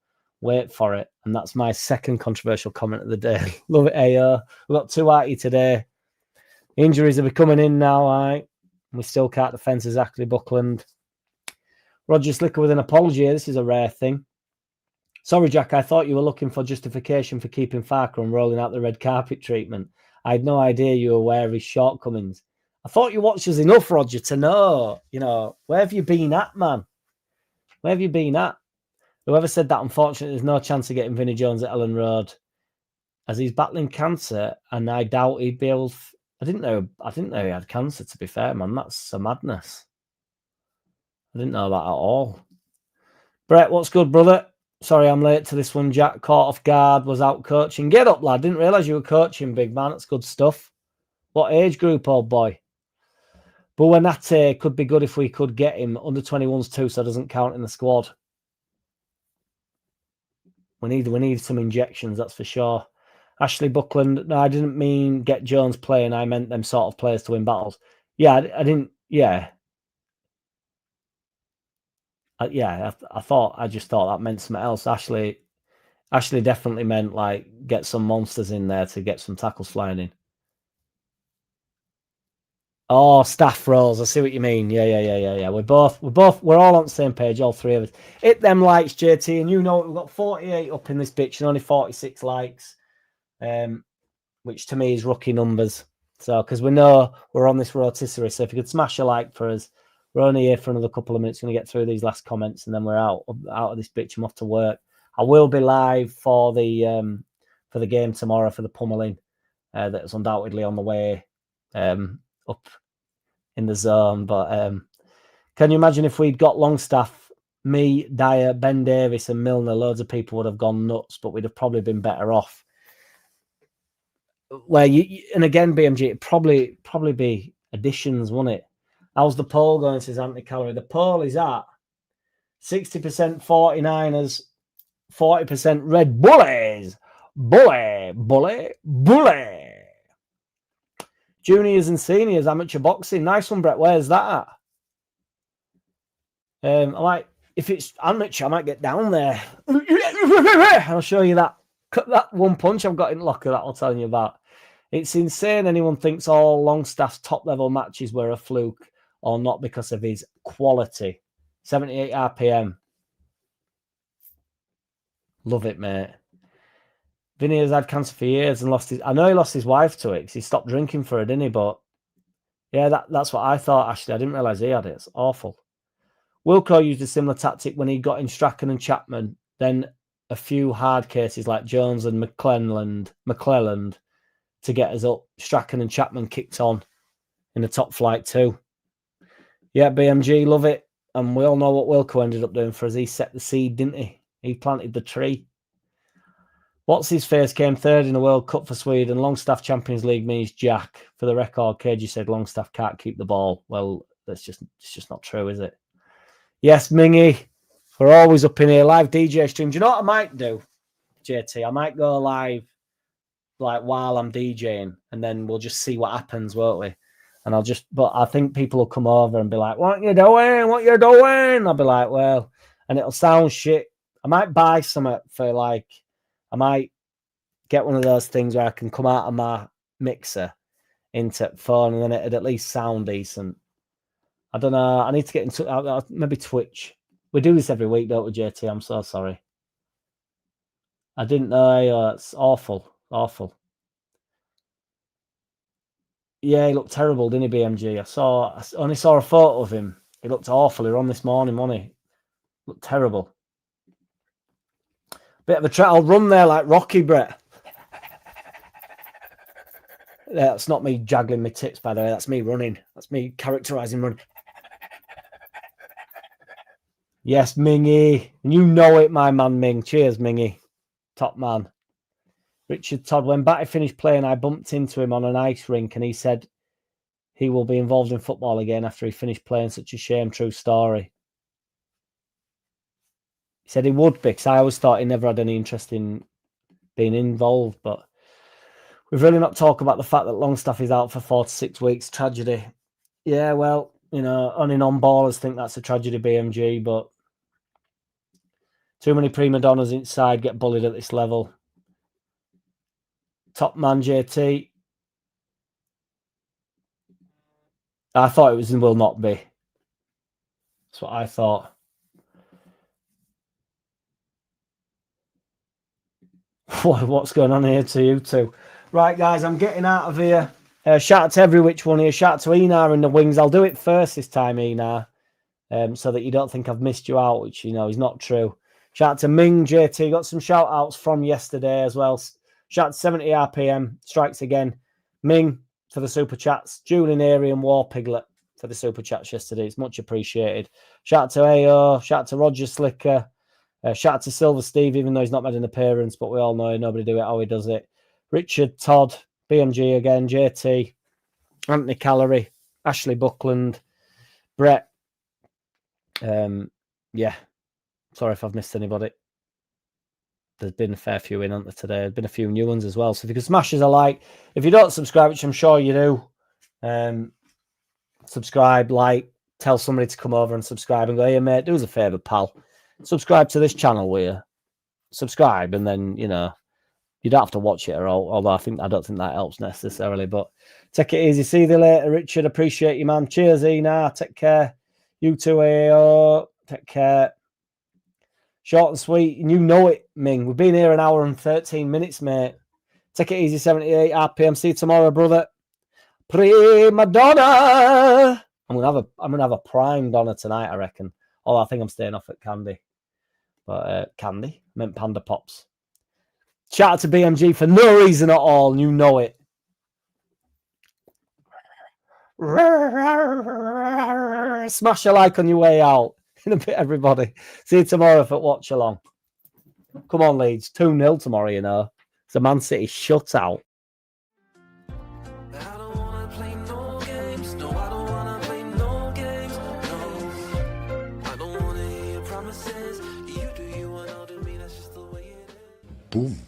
Wait for it. And that's my second controversial comment of the day. Love it, AO. We've got two at you today. Injuries are coming in now, all right? We still can't defend exactly Buckland. Roger Slicker with an apology. This is a rare thing. Sorry, Jack, I thought you were looking for justification for keeping Farker and rolling out the red carpet treatment. I had no idea you were aware of his shortcomings. I thought you watched us enough, Roger, to know, you know, where have you been at, man? Where have you been at? Whoever said that, unfortunately, there's no chance of getting Vinnie Jones at Ellen Road, as he's battling cancer, and I doubt he'd be able. I didn't know he had cancer. To be fair, man, that's a madness. I didn't know that at all. Brett, what's good, brother? Sorry, I'm late to this one. Jack caught off guard, was out coaching. Get up, lad. Didn't realise you were coaching, big man. That's good stuff. What age group, old boy? Buenate could be good if we could get him. Under 21s too, so it doesn't count in the squad. We need some injections, that's for sure. Ashley Buckland, no, I didn't mean get Jones playing. I meant them sort of players to win battles. Yeah, I didn't. Yeah. I just thought that meant something else. Ashley definitely meant like get some monsters in there to get some tackles flying in. Oh, staff roles. I see what you mean. Yeah. We're all on the same page, all three of us. Hit them likes, JT, and you know we've got 48 up in this bitch and only 46 likes, which to me is rookie numbers. So, because we know we're on this rotisserie, so if you could smash a like for us, we're only here for another couple of minutes. Going to get through these last comments, and then we're out of this bitch. I'm off to work. I will be live for the game tomorrow for the pummeling. That's undoubtedly on the way. Up in the zone, but can you imagine if we'd got Longstaff, me, Dyer, Ben Davis, and Milner? Loads of people would have gone nuts, but we'd have probably been better off. Where and again, BMG, it'd probably be additions, wouldn't it? How's the poll going? Says Anthony Calorie. The poll is at 60% 49ers, 40% Red Bullies. Bully. Juniors and seniors, amateur boxing. Nice one, Brett. Where's that at? If it's amateur, I might get down there. I'll show you that one punch I've got in locker that I'll tell you about. It's insane anyone thinks all Longstaff's top-level matches were a fluke or not because of his quality. 78 RPM. Love it, mate. Vinny has had cancer for years and I know he lost his wife to it because he stopped drinking for her, didn't he? But yeah, that's what I thought, actually. I didn't realise he had it. It's awful. Wilco used a similar tactic when he got in Strachan and Chapman. Then a few hard cases like Jones and McClelland to get us up. Strachan and Chapman kicked on in the top flight too. Yeah, BMG, love it. And we all know what Wilco ended up doing for us. He set the seed, didn't he? He planted the tree. What's his face came third in the World Cup for Sweden. Longstaff Champions League means Jack. For the record, KG said Longstaff can't keep the ball. Well, it's just not true, is it? Yes, Mingy. We're always up in here. Live DJ stream. Do you know what I might do, JT? I might go live like while I'm DJing, and then we'll just see what happens, won't we? And but I think people will come over and be like, what you doing? What you doing? I'll be like, well, and it'll sound shit. I might buy something for like, I might get one of those things where I can come out of my mixer into phone and then it'd at least sound decent. I don't know. I need to get into maybe Twitch. We do this every week, don't we, JT? I'm so sorry. I didn't know. It's awful. Awful. Yeah, he looked terrible, didn't he, BMG? I only saw a photo of him. He looked awful. He was on this morning, wasn't he? Looked terrible. Bit of a I'll run there like Rocky, Brett. That's not me juggling my tits, by the way. That's me running. That's me characterising running. Yes, Mingy. And you know it, my man, Ming. Cheers, Mingy. Top man. Richard Todd, when Batty finished playing, I bumped into him on an ice rink and he said he will be involved in football again after he finished playing. Such a shame, true story. He said he would be, because I always thought he never had any interest in being involved, but we've really not talked about the fact that Longstaff is out for 4 to 6 weeks. Tragedy. Yeah, well, you know, only non-ballers think that's a tragedy, BMG, but too many prima donnas inside get bullied at this level. Top man, JT. I thought it was and will not be. That's what I thought. What's going on here to you two? Right, guys, I'm getting out of here. Shout out to every which one here. Shout out to Enar in the wings. I'll do it first this time, Enar, so that you don't think I've missed you out, which, you know, is not true. Shout out to Ming, JT. Got some shout outs from yesterday as well. Shout out to 70 RPM. Strikes again. Ming for the super chats. Julian Airy and War Piglet for the super chats yesterday. It's much appreciated. Shout out to AO. Shout out to Roger Slicker. Shout out to Silver Steve, even though he's not made an appearance, but we all know nobody do it how he does it. Richard Todd, BMG again, JT, Anthony Callery, Ashley Buckland, Brett. Yeah, sorry if I've missed anybody. There's been a fair few in, haven't there, today? There's been a few new ones as well. So if you can smash us a like, if you don't subscribe, which I'm sure you do, subscribe, like, tell somebody to come over and subscribe and go, hey, mate, do us a favour, pal. Subscribe to this channel, will you? Subscribe, and then, you know, you don't have to watch it at all, although I don't think that helps necessarily, but take it easy. See you later, Richard. Appreciate you, man. Cheers, Ina. Take care. You too, AO. Take care. Short and sweet, and you know it, Ming. We've been here an hour and 13 minutes, mate. Take it easy, 78 RPM. See you tomorrow, brother. Prima donna. I'm gonna have a prime donna tonight, I reckon. Although I think I'm staying off at Candy. But Candy? I meant Panda Pops. Shout out to BMG for no reason at all, and you know it. Smash a like on your way out. In a bit, everybody. See you tomorrow for Watch Along. Come on, Leeds. 2-0 tomorrow, you know. It's a Man City shutout. Boom.